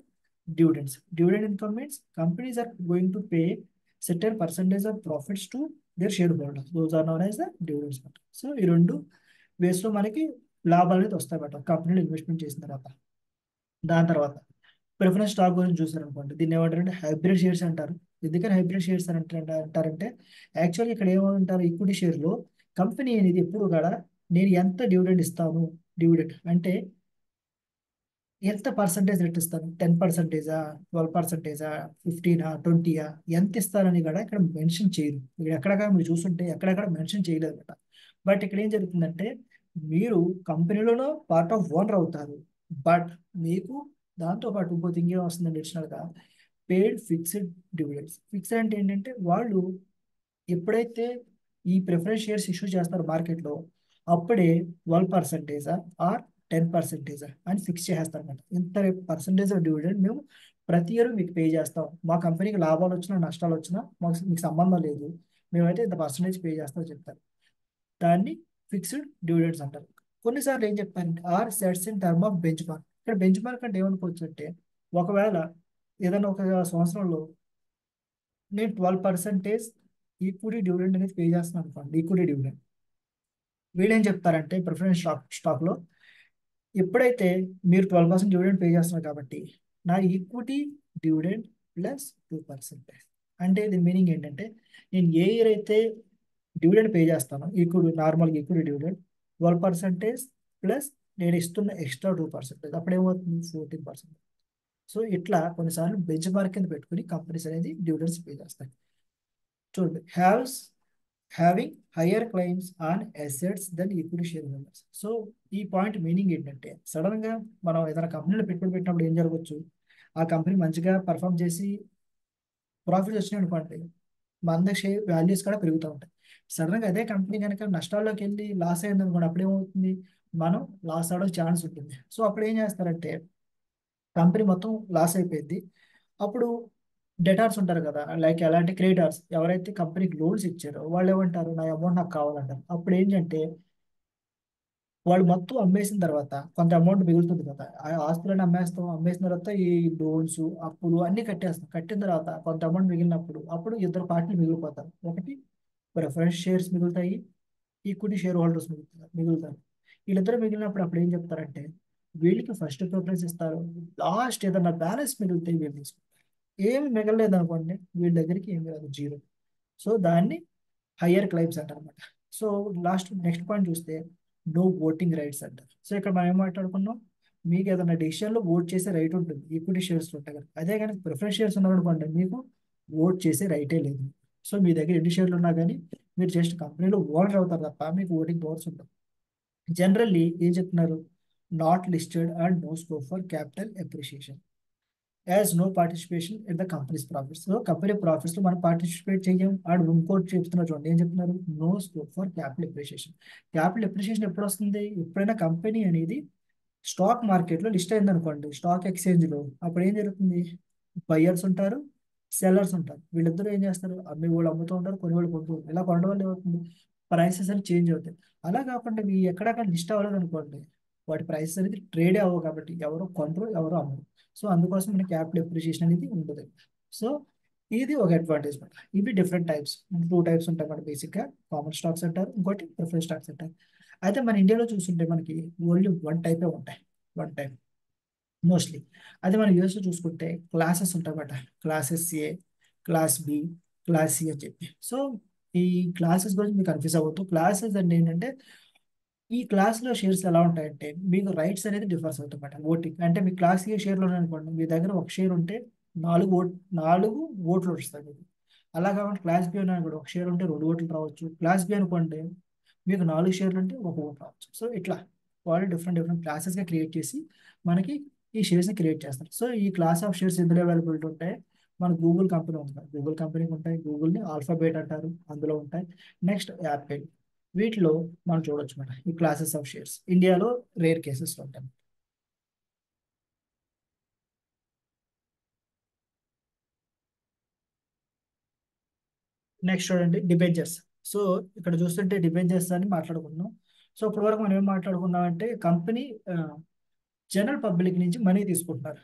dividends. Dividend income means companies are going to pay certain percentage of profits to their shareholders. Those are known as the dividends. So ఈ రెండు వేస్ లో మనకి లాభాలు అనేది వస్తాయి but కంపెనీలో investment చేసిన తర్వాత. దాని తర్వాత ప్రిఫరెన్స్ స్టాక్ గురించి చూసారనుకోండి, దీన్ని ఏమంటారంటే హైబ్రిడ్ షేర్స్ అంటారు. ఎందుకని హైబ్రిడ్ షేర్స్ అని అంటారంటే, యాక్చువల్గా ఇక్కడ ఏమంటారు, ఈక్విటీ షేర్లో కంపెనీ అనేది ఎప్పుడు కూడా నేను ఎంత డివిడెండ్ ఇస్తాను, డివిడెండ్ అంటే ఎంత పర్సంటేజ్ రేట్ ఇస్తాను, 10%, 12%, 15, 20, ఎంత ఇస్తారని కూడా ఇక్కడ మెన్షన్ చేయరు. ఇక్కడ ఎక్కడక్కడ మీరు చూస్తుంటే ఎక్కడెక్కడ మెన్షన్ చేయలేదు అనమాట. బట్ ఇక్కడ ఏం జరుగుతుందంటే, మీరు కంపెనీలలో పార్ట్ ఆఫ్ ఓనర్ అవుతారు, బట్ మీకు దాంతో పాటు ఇంకో థింగ్ ఏం వస్తుందండి అడిషనల్గా, పేడ్ ఫిక్స్డ్ డివిడెండ్స్. ఫిక్స్డ్ అంటే ఏంటంటే వాళ్ళు ఎప్పుడైతే ఈ ప్రిఫరెన్స్ షేర్స్ ఇష్యూ చేస్తారు మార్కెట్లో, అప్పుడే 12% ఆర్ 10% అని ఫిక్స్ చేస్తారు అనమాట. ఇంత పర్సంటేజ్ ఆఫ్ డివిడెండ్ మేము ప్రతి ఇయర్ మీకు పే చేస్తాం, మా కంపెనీకి లాభాలు వచ్చినా నష్టాలు వచ్చినా మాకు మీకు సంబంధం లేదు, మేమైతే ఇంత పర్సంటేజ్ పే చేస్తామని చెప్తారు. దాన్ని ఫిక్స్డ్ డివిడెండ్స్ అంటారు. కొన్నిసార్లు ఏం చెప్తారంటే assets in term of benchmark. ఇక్కడ బెంచ్ మార్క్ అంటే ఏమనుకోవచ్చు అంటే, ఒకవేళ ఏదైనా ఒక సంవత్సరంలో నేను 12% ఈక్విటీ డివిడెండ్ అనేది పే చేస్తున్నాను అనుకోండి, ఈక్విటీ డివిడెండ్, వీళ్ళేం చెప్తారంటే ప్రిఫరెన్స్ స్టాక్లో ఎప్పుడైతే మీరు 12% డివిడెండ్ పే చేస్తున్నారు కాబట్టి నా ఈక్విటీ డివిడెండ్ ప్లస్ 2%. అంటే దీని మీనింగ్ ఏంటంటే, నేను ఏ ఇయర్ అయితే డివిడెండ్ పే చేస్తానో ఈక్విటీ, నార్మల్గా ఈక్విటీ డివిడెండ్ 12% ప్లస్ నేను ఇస్తున్న ఎక్స్ట్రా 2%, అప్పుడేమవుతుంది 14%. సో ఇట్లా కొన్నిసార్లు బెంచ్ మార్క్ కింద పెట్టుకుని కంపెనీస్ అనేది డివిడెండ్స్ పే చేస్తాయి. చూడండి, having higher claims on assets then equity share holders. So ఈ పాయింట్ మీనింగ్ ఏంటంటే, సడన్ గా మనం ఏదైనా కంపెనీలో పెట్టుబడి పెట్టినప్పుడు ఏం జరగవచ్చు, ఆ కంపెనీ మంచిగా పర్ఫామ్ చేసి ప్రాఫిట్స్ వచ్చినాయి అనుకోండి, మన షేర్ వాల్యూస్ కూడా పెరుగుతూ ఉంటాయి. సడన్ గా అదే కంపెనీ కనుక నష్టాల్లోకి వెళ్ళి లాస్ అయింది అనుకోండి, అప్పుడు ఏమవుతుంది, మనం లాస్ అవడానికి ఛాన్స్ ఉంటుంది. సో అప్పుడు ఏం చేస్తారంటే, కంపెనీ మొత్తం లాస్ అయిపోయింది, అప్పుడు డెటార్స్ ఉంటారు కదా, లైక్ ఎలాంటి క్రెడిటార్స్, ఎవరైతే కంపెనీకి లోన్స్ ఇచ్చారో వాళ్ళు ఏమంటారు, నా అమౌంట్ నాకు కావాలంటారు. అప్పుడు ఏంటంటే వాళ్ళు మొత్తం అమ్మేసిన తర్వాత కొంత అమౌంట్ మిగులుతుంది కదా, ఆ ఆస్తులను అమ్మేస్తాం, అమ్మేసిన తర్వాత ఈ లోన్స్ అప్పులు అన్ని కట్టేస్తాం, కట్టిన తర్వాత కొంత అమౌంట్ మిగిలినప్పుడు అప్పుడు ఇద్దరు పార్టీలు మిగిలిపోతారు. ఒకటి ప్రిఫరెన్స్ షేర్స్ మిగులుతాయి, ఈక్విటీ షేర్ హోల్డర్స్ మిగులుతారు. వీళ్ళిద్దరు మిగిలినప్పుడు అప్పుడు ఏం చెప్తారంటే, వీళ్ళకి ఫస్ట్ ప్రిఫరెన్స్ ఇస్తారు, లాస్ట్ ఏదన్నా బ్యాలెన్స్ మిగిలితే వీళ్ళు తీసుకుంటారు. ఏమి మిగలలేదు అనుకోండి, వీళ్ళ దగ్గరికి ఏమి రాదు, జీరో. సో దాన్ని హయ్యర్ క్లైమ్స్ అంటారు అనమాట. సో నెక్స్ట్ పాయింట్ చూస్తే నో ఓటింగ్ రైట్స్ అంటారు. సో ఇక్కడ మనం ఏం మాట్లాడుకున్నాం, మీకు ఏదైనా డెసిషన్లో ఓట్ చేసే రైట్ ఉంటుంది ఈక్విటీ షేర్స్ ఉంటాయి కదా, అదే కానీ ప్రిఫరెన్స్ షేర్స్ ఉన్నారనుకోండి, మీకు ఓట్ చేసే రైటే లేదు. సో మీ దగ్గర ఎన్ని షేర్లు ఉన్నా కానీ మీరు జస్ట్ కంపెనీలో ఓనర్ అవుతారు తప్ప మీకు ఓటింగ్ పవర్స్ ఉండవు. జనరల్లీ ఏం చెప్తున్నారు, not listed and no scope for capital appreciation as no participation in the company's profits. So company profits లో మనం పార్టిసిపేట్ చేయం. అండ్ ఇంకోటి చెప్తున్నారు చూడండి, ఏం చెప్తున్నారు, no scope for capital appreciation. Capital appreciation ఎప్పుడు వస్తుంది, ఎప్పుడైనా కంపెనీ అనేది స్టాక్ మార్కెట్ లో లిస్ట్ అయింది అనుకోండి, స్టాక్ ఎక్స్చేంజ్ లో, అప్పుడు ఏం జరుగుతుంది, బయ్యర్స్ ఉంటారు, సెల్లర్స్ ఉంటారు. వీళ్ళిద్దరూ ఏం చేస్తారు, అమ్మే వాళ్ళు అమ్ముతూ ఉంటారు, కొన్ని వాళ్ళు కొంటూ ఉంటారు. ఇలా కొనడం వల్ల ఏమవుతుంది, ప్రైసెస్ అని చేంజ్ అవుతాయి. అలా కాకుండా ఇవి ఎక్కడక్కడ లిస్ట్ అవ్వలేదు అనుకోండి, వాటి ప్రైసెస్ అనేది ట్రేడే అవ్వవు, కాబట్టి ఎవరో కొనరు, ఎవరో అమ్మరు. సో అందుకోసం మన క్యాపిటల్ అప్రిషియేషన్ అనేది ఉంటుంది. సో ఇది ఒక అడ్వాంటేజ్ మాట. ఇవి డిఫరెంట్ టైప్స్, టూ టైప్స్ ఉంటాయి మన బేసిక్ గా. కామన్ స్టాక్స్ అంటారు, ఇంకోటి ప్రిఫరెన్స్ స్టాక్స్ అంటారు. అయితే మన ఇండియాలో చూస్తుంటే మనకి ఓన్లీ వన్ టైపే ఉంటాయి, వన్ టైప్ మోస్ట్లీ. అదే మన యూఎస్లో చూసుకుంటే క్లాసెస్ ఉంటాయన్నమాట. క్లాసెస్ ఏ, క్లాస్ బి, క్లాస్ సి అని చెప్పి. సో ఈ క్లాసెస్ గురించి మీకు కన్ఫ్యూజ్ అవ్వద్దు. క్లాసెస్ అంటే ఏంటంటే, ఈ క్లాస్లో షేర్స్ ఎలా ఉంటాయంటే మీకు రైట్స్ అనేది డిఫర్స్ అవుతాయి. ఓటింగ్ అంటే మీ క్లాస్ ఏ షేర్లో అనుకోండి, మీ దగ్గర ఒక షేర్ ఉంటే నాలుగు ఓట్ నాలుగు ఓట్లు వస్తాయి మీకు. అలా కాకుండా క్లాస్ బి అనుకోండి, ఒక షేర్ ఉంటే రెండు ఓట్లు రావచ్చు. క్లాస్ బి అనుకోండి, మీకు నాలుగు షేర్లు ఉంటే ఒక ఓటు రావచ్చు. సో ఇట్లా వాళ్ళు డిఫరెంట్ డిఫరెంట్ క్లాసెస్గా క్రియేట్ చేసి మనకి ఈ షేర్స్ని క్రియేట్ చేస్తారు. సో ఈ క్లాస్ ఆఫ్ షేర్స్ ఎందులో అవైలబిలిటీ ఉంటాయి, మన గూగుల్ కంపెనీ ఉంది కదా, గూగుల్ కంపెనీకి ఉంటాయి. గూగుల్ని ఆల్ఫాబెట్ అంటారు, అందులో ఉంటాయి. నెక్స్ట్ యాపిల్, వీటిలో మనం చూడొచ్చు మేడం ఈ క్లాసెస్ ఆఫ్ షేర్స్. ఇండియాలో రేర్ కేసెస్ ఉంటాయి. నెక్స్ట్ చూడండి డిబెంచర్స్. సో ఇక్కడ చూస్తుంటే డిబెంచర్స్ అని మాట్లాడుకున్నాం. సో ఇప్పటి వరకు మనం ఏం మాట్లాడుకున్నాం అంటే కంపెనీ జనరల్ పబ్లిక్ నుంచి మనీ తీసుకుంటున్నారు.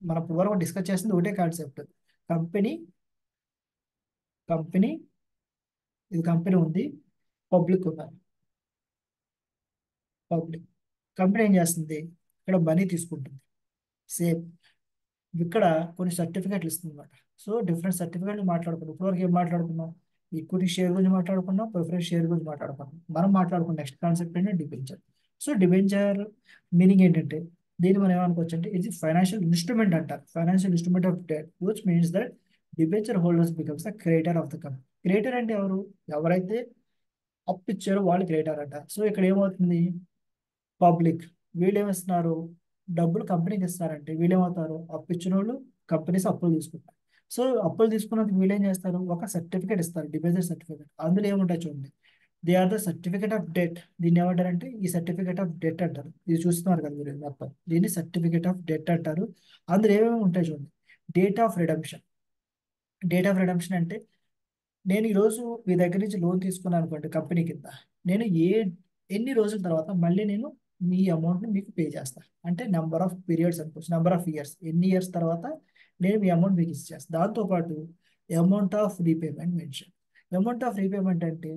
మనం ఇప్పటి వరకు డిస్కస్ చేస్తుంది ఒకటే కాన్సెప్ట్. కంపెనీ కంపెనీ ఇది కంపెనీ ఉంది, పబ్లిక్ ఉన్నారు. పబ్లిక్ కంపెనీ ఏం చేస్తుంది, ఇక్కడ మనీ తీసుకుంటుంది. సేమ్ ఇక్కడ కొన్ని సర్టిఫికేట్లు ఇస్తుంది అనమాట. సో డిఫరెంట్ సర్టిఫికేట్లు మాట్లాడుకున్నాం. ఇప్పటివరకు ఏం మాట్లాడుకున్నాం, ఈక్విటీ షేర్ గురించి మాట్లాడుకున్నాం, ప్రిఫరెన్స్ షేర్ గురించి మాట్లాడుకున్నాం. మనం మాట్లాడుకున్న నెక్స్ట్ కాన్సెప్ట్ ఏంటంటే డిబెంచర్. సో డిబెంచర్ మీనింగ్ ఏంటంటే, దీన్ని మనం ఏమనుకోవచ్చు అంటే ఇది ఫైనాన్షియల్ ఇన్స్ట్రుమెంట్ అంటారు. Financial instrument of debt which means that debenture holders becomes the creator of the company. Creator అంటే ఎవరు, ఎవరైతే అప్పు ఇచ్చారో వాళ్ళు క్రియేటర్ అంట. సో ఇక్కడ ఏమవుతుంది, పబ్లిక్ వీళ్ళు ఏమిస్తున్నారు, డబ్బులు కంపెనీకి ఇస్తారంటే వీళ్ళు ఏమవుతారు, అప్పు ఇచ్చిన వాళ్ళు కంపెనీస్ అప్పులు తీసుకుంటారు. సో అప్పులు తీసుకున్నందుకు వీళ్ళు ఏం చేస్తారు, ఒక సర్టిఫికేట్ ఇస్తారు, డిపాజిట్ సర్టిఫికేట్. అందులో ఏముంటాయి చూడండి, they are the certificate of debt. దీన్ని ఏమంటారంటే ఈ సర్టిఫికేట్ ఆఫ్ డెట్ అంటారు. ఇది చూస్తున్నారు కదా మీరు మొత్తం, దీన్ని సర్టిఫికేట్ ఆఫ్ డెట్ అంటారు. అందులో ఏమేమి ఉంటాయి చూడండి, date of redemption. Date of redemption అంటే, నేను ఈరోజు మీ దగ్గర నుంచి లోన్ తీసుకున్నాను అనుకోండి కంపెనీ కింద, నేను ఎన్ని రోజుల తర్వాత మళ్ళీ నేను మీ అమౌంట్ని మీకు పే చేస్తాను. అంటే నెంబర్ ఆఫ్ పీరియడ్స్ అనుకోవచ్చు, నెంబర్ ఆఫ్ ఇయర్స్, ఎన్ని ఇయర్స్ తర్వాత నేను మీ అమౌంట్ మీకు ఇచ్చేస్తాను. దాంతోపాటు amount of repayment mention. Amount of repayment అంటే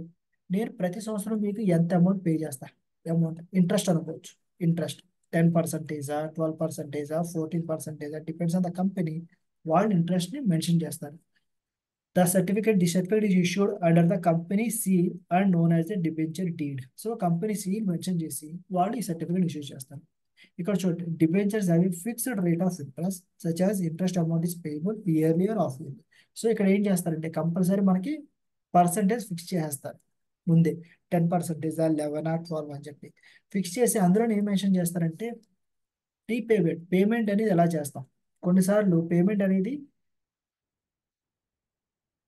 నేను ప్రతి సంవత్సరం మీకు ఎంత అమౌంట్ పే చేస్తాను. అమౌంట్ ఇంట్రెస్ట్ అనుకోవచ్చు, interest 10%, 12%, 14%, depends on the company. వాళ్ళు ఇంట్రెస్ట్ని మెన్షన్ చేస్తారు. The certificate is issued under the company seal and known as the debenture deed. So company seal mention చేసి వాళ్ళు ఈ సర్టిఫికేట్ ఇష్యూ చేస్తారు. ఇక్కడ చూడండి, debentures having fixed rate of interest such as interest amount is payable yearly or half yearly. So ఇక్కడ ఏం చేస్తారంటే compulsory మనకి పర్సంటేజ్ ఫిక్స్ చేస్తారు ముందే, 10%, 11, 12 అని చెప్పి ఫిక్స్ చేసి అందులో ఏం మెన్షన్ చేస్తారంటే రీపేమెంట్. పేమెంట్ అనేది ఎలా చేస్తాం, కొన్నిసార్లు పేమెంట్ అనేది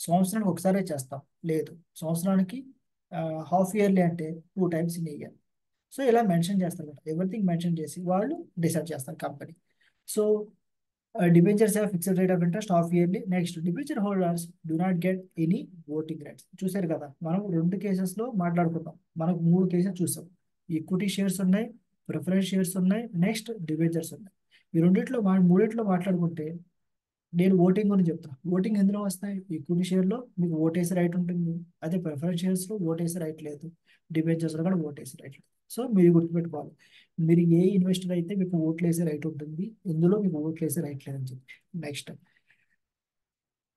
సంవత్సరానికి ఒకసారే చేస్తాం, లేదు సంవత్సరానికి హాఫ్ ఇయర్లీ అంటే 2 టైమ్స్ ఇన్ ఇయర్. సో ఇలా మెన్షన్ చేస్తారు, ఎవ్రీథింగ్ మెన్షన్ చేసి వాళ్ళు డిసైడ్ చేస్తారు company. So debentures have fixed rate of interest half yearly. Next debenture holders do not get any voting rights. చూసారు కదా, మనం రెండు కేసెస్లో మాట్లాడుకున్నాం, మనకు మూడు కేసెస్ చూసాం. ఈక్విటీ షేర్స్ ఉన్నాయి, ప్రిఫరెన్స్ షేర్స్ ఉన్నాయి, నెక్స్ట్ డిబెంచర్స్ ఉన్నాయి. ఈ రెండిట్లో మూడిట్లో మాట్లాడుకుంటే నేను ఓటింగ్ గురించి చెప్తాను. ఓటింగ్ ఎందులో వస్తాయి, ఈక్విటీ షేర్లో మీకు ఓటేసి రైట్ ఉంటుంది, అదే ప్రిఫరెన్స్ షేర్స్లో ఓటేసి రైట్ లేదు, డిబెంచర్స్లో కూడా ఓటేసి రైట్ లేదు. సో మీరు గుర్తుపెట్టుకోవాలి, మీరు ఏ ఇన్వెస్టర్ అయితే మీకు ఓట్లు వేసే రైట్ ఉంటుంది, ఇందులో మీకు ఓట్లు వేసే రైట్ లేదని చెప్పి. Next,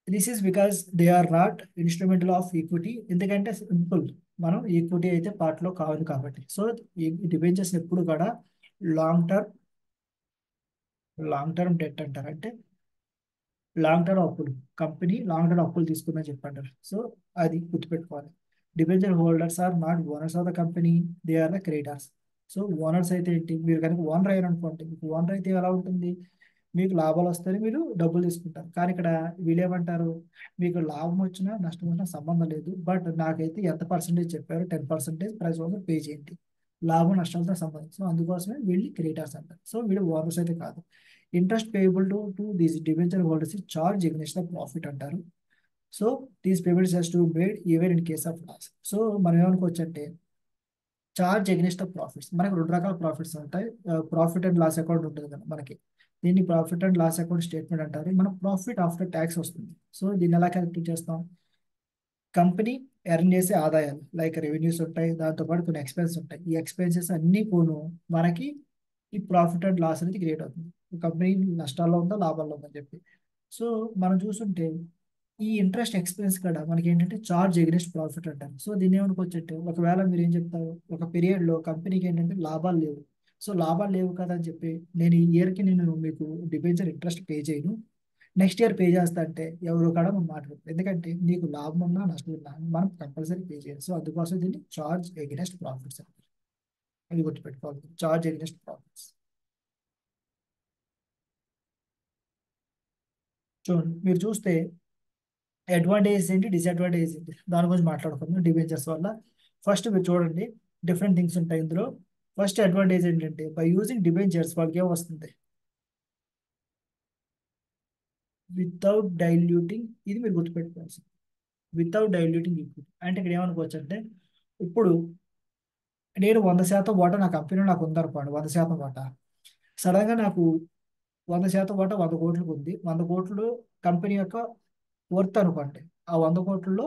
this is because they are not instrumental of equity. ఎందుకంటే సింపుల్, మనం ఈక్విటీ అయితే పార్ట్లో కావాలి కాబట్టి. సో ఈ డిబెంచర్స్ ఎప్పుడు కూడా long term long term debt అంటారు. అంటే లాంగ్ టర్మ్ అప్పులు, కంపెనీ లాంగ్ టర్మ్ అప్పులు తీసుకుందని చెప్పంటారు. సో అది గుర్తుపెట్టుకోవాలి. Debenture holders are not owners of the company, they are the creditors. So owners అయితే ఏంటి, మీరు కనుక ఓనర్ అయ్యారు అనుకోండి, మీకు ఓనర్ అయితే ఎలా ఉంటుంది, మీకు లాభాలు వస్తాయని మీరు డబ్బులు తీసుకుంటారు. కానీ ఇక్కడ వీళ్ళేమంటారు, మీకు లాభం వచ్చినా నష్టం వచ్చినా సంబంధం లేదు, బట్ నాకైతే ఎంత పర్సెంటేజ్ చెప్పారు, 10% ప్రైస్ కోసం పే చేయండి, లాభం నష్టాలతో సంబంధం. సో అందుకోసమే వీళ్ళు క్రియేటర్స్ అంటారు. సో వీళ్ళు ఓనర్స్ అయితే కాదు. Interest payable to these debenture holders charge against the profit అంటారు. So these payments has to made even in case of loss. సో మనం ఏమనుకోవచ్చు అంటే, చార్జ్ ఎగ్నెస్ట్ ఆఫ్ ప్రాఫిట్స్, మనకు రెండు రకాల ప్రాఫిట్స్ ఉంటాయి. ప్రాఫిట్ అండ్ లాస్ అకౌంట్ ఉంటుంది కదా మనకి, దీన్ని profit and loss account statement అంటారు. మన ప్రాఫిట్ ఆఫ్టర్ ట్యాక్స్ వస్తుంది. సో దీన్ని ఎలా క్యాలిక్యులేట్ చేస్తాం, కంపెనీ ఎర్న్ చేసే ఆదాయాలు లైక్ రెవెన్యూస్ ఉంటాయి, దాంతోపాటు కొన్ని ఎక్స్పెన్సెస్ ఉంటాయి, ఈ ఎక్స్పెన్సెస్ అన్ని పోను మనకి ఈ ప్రాఫిట్ అండ్ లాస్ అనేది క్రియేట్ అవుతుంది. కంపెనీ నష్టాల్లో ఉందో లాభాల్లో ఉందని చెప్పి. సో మనం చూస్తుంటే ఈ ఇంట్రెస్ట్ ఎక్స్పెన్స్ కూడా మనకి ఏంటంటే చార్జ్ ఎగ్నెస్ట్ ప్రాఫిట్ అంటారు. సో దీన్ని ఏమనుకోవచ్చు అంటే, ఒకవేళ మీరు ఏం చెప్తారు, ఒక పీరియడ్ లో కంపెనీకి ఏంటంటే లాభాలు లేవు, సో లాభాలు లేవు కదా అని చెప్పి నేను ఈ ఇయర్ కి నేను మీకు డిబెంచర్ ఇంట్రెస్ట్ పే చేయను, నెక్స్ట్ ఇయర్ పే చేస్తా అంటే ఎవరు కూడా మనం మాట్లాడదు. ఎందుకంటే నీకు లాభం ఉన్నా నష్టం ఉన్నా మనం కంపల్సరీ పే చేయాలి. సో అందుకోసం దీన్ని చార్జ్ ఎగ్నెస్ట్ ప్రాఫిట్స్ అంటారు. అది గుర్తుపెట్టుకోవాలి, చార్జ్ ఎగ్నెస్ట్ ప్రాఫిట్స్. చూడండి, మీరు చూస్తే అడ్వాంటేజెస్ ఏంటి, డిసడ్వాంటేజెస్ ఏంటి, దాని గురించి మాట్లాడుకుందాం డిబెంచర్స్ వల్ల. ఫస్ట్ మీరు చూడండి, డిఫరెంట్ థింగ్స్ ఉంటాయి ఇందులో. ఫస్ట్ అడ్వాంటేజ్ ఏంటంటే, బై యూజింగ్ డిబెంచర్స్ వాళ్ళకి ఏం వస్తుంది, వితౌట్ డైల్యూటింగ్, ఇది మీరు గుర్తుపెట్టుకోవాల్సింది, వితౌట్ డైల్యూటింగ్ ఈక్విటీ. అంటే ఇక్కడ ఏమనుకోవచ్చు అంటే, ఇప్పుడు నేను 100% వాటా నా కంపెనీలో నాకు ఉందనుకోండి, 100% వాటా. సడన్ గా నాకు 100% వాటా 100 కోట్లకు ఉంది, 100 కోట్లు కంపెనీ యొక్క వర్త్ అనుకోండి. ఆ 100 కోట్లలో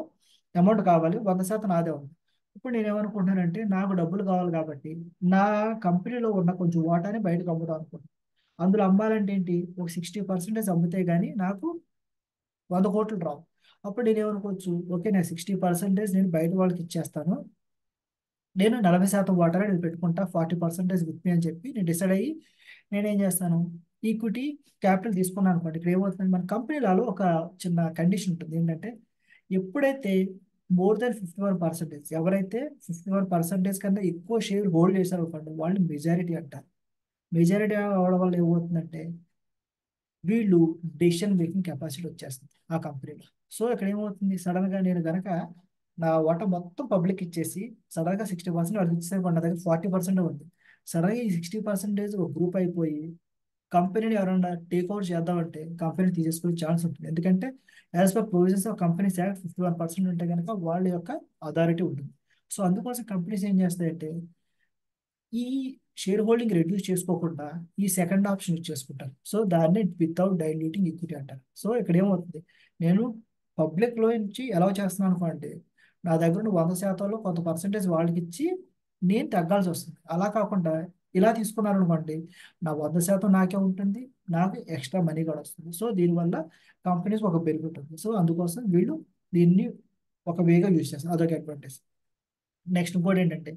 అమౌంట్ కావాలి, 100% నాదే ఉంది. ఇప్పుడు నేను ఏమనుకుంటున్నానంటే, నాకు డబ్బులు కావాలి కాబట్టి నా కంపెనీలో ఉన్న కొంచెం వాటాని బయటకు అమ్ముదాం అనుకుంటున్నాను. అందులో అమ్మాలంటే ఏంటి, ఒక 60% అమ్మితే గానీ నాకు 100 కోట్లు రావు. అప్పుడు నేను ఏమనుకోవచ్చు, ఓకే నేను 60% నేను బయట వాళ్ళకి ఇచ్చేస్తాను, నేను 40% వాటాలో నేను పెట్టుకుంటా, 40% విత్ మీ అని చెప్పి నేను డిసైడ్ అయ్యి నేనేం చేస్తాను, ఈక్విటీ క్యాపిటల్ తీసుకున్నాను అనుకోండి. ఇక్కడ ఏమవుతుంది, మన కంపెనీలలో ఒక చిన్న కండిషన్ ఉంటుంది ఏంటంటే, ఎప్పుడైతే more than 51%, ఎవరైతే 51% కన్నా ఎక్కువ షేర్ హోల్డ్ చేశారో అనుకోండి, వాళ్ళు మెజారిటీ అంటారు. మెజారిటీ అవడం వల్ల ఏమవుతుందంటే, వీళ్ళు డెసిషన్ మేకింగ్ కెపాసిటీ వచ్చేస్తుంది ఆ కంపెనీలో. సో ఇక్కడ ఏమవుతుంది, సడన్ గా నేను గనక నా వాటా మొత్తం పబ్లిక్ ఇచ్చేసి సడన్ గా 60% వాళ్ళకి ఇచ్చేసరికి నా దగ్గర 40% ఉంది. సడన్ గా ఈ 60% ఒక గ్రూప్ అయిపోయి కంపెనీని ఎవరైనా టేక్ ఓవర్ చేద్దామంటే కంపెనీ తీసేసుకునే ఛాన్స్ ఉంటుంది. ఎందుకంటే as per provisions of companies act 51% ఉంటే కనుక వాళ్ళ యొక్క అథారిటీ ఉంటుంది. సో అందుకోసం కంపెనీస్ ఏం చేస్తాయంటే, ఈ షేర్ హోల్డింగ్ రెడ్యూస్ చేసుకోకుండా ఈ సెకండ్ ఆప్షన్ యూజ్ చేసుకుంటారు. సో దాన్ని వితౌట్ డైల్యూటింగ్ ఈక్విటీ అంటారు. సో ఇక్కడ ఏమవుతుంది, నేను పబ్లిక్ లో నుంచి ఎలా చేస్తున్నాను అనుకోండి, నా దగ్గర ఉన్న 100%లో కొంత పర్సెంటేజ్ వాళ్ళకి ఇచ్చి నేను తగ్గాల్సి వస్తుంది. అలా కాకుండా ఇలా తీసుకున్నారు అనుకోండి, నా 100% నాకే ఉంటుంది, నాకు ఎక్స్ట్రా మనీ కూడా వస్తుంది. సో దీనివల్ల కంపెనీస్ ఒక బెనిఫిట్ ఉంది. సో అందుకోసం వీళ్ళు దీన్ని ఒక వేగా యూజ్ చేస్తారు, అదొక అడ్వాంటేజ్. నెక్స్ట్ ఇంకోటి ఏంటంటే,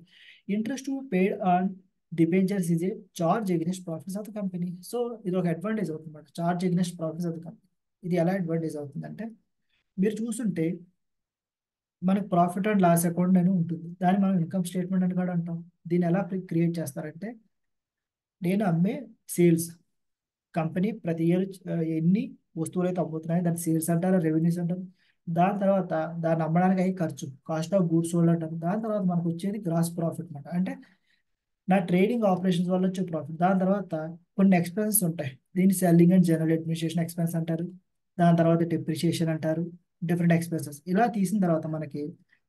interest paid on debentures is a charge against profits of the company. So ఇది ఒక అడ్వాంటేజ్ అవుతుంది అన్నమాట, charge against profits of the company. ఇది ఎలా అడ్వాంటేజ్ అవుతుందంటే, మీరు చూస్తుంటే మనకు ప్రాఫిట్ అండ్ లాస్ అకౌంట్ అని ఉంటుంది, దాన్ని మనం ఇన్కమ్ స్టేట్మెంట్ అని కూడా అంటాం. దీన్ని ఎలా క్రియేట్ చేస్తారంటే, నేను అమ్మే సేల్స్, కంపెనీ ప్రతి ఇయర్ ఎన్ని వస్తువులు అయితే అమ్ముతున్నాయి దాన్ని సేల్స్ అంటారు, రెవెన్యూస్ అంటారు. దాని తర్వాత దాన్ని అమ్మడానికి అయ్యే ఖర్చు, కాస్ట్ ఆఫ్ గూడ్స్ సోల్డ్ అంటారు. దాని తర్వాత మనకు వచ్చేది గ్రాస్ ప్రాఫిట్ అన్నమాట, అంటే నా ట్రేడింగ్ ఆపరేషన్స్ వల్ల వచ్చే ప్రాఫిట్. దాని తర్వాత కొన్ని ఎక్స్పెన్సెస్ ఉంటాయి, దీన్ని selling and general administration expense అంటారు. దాని తర్వాత డిప్రిషియేషన్ అంటారు, డిఫరెంట్ ఎక్స్పెన్సెస్. ఇలా తీసిన తర్వాత మనకి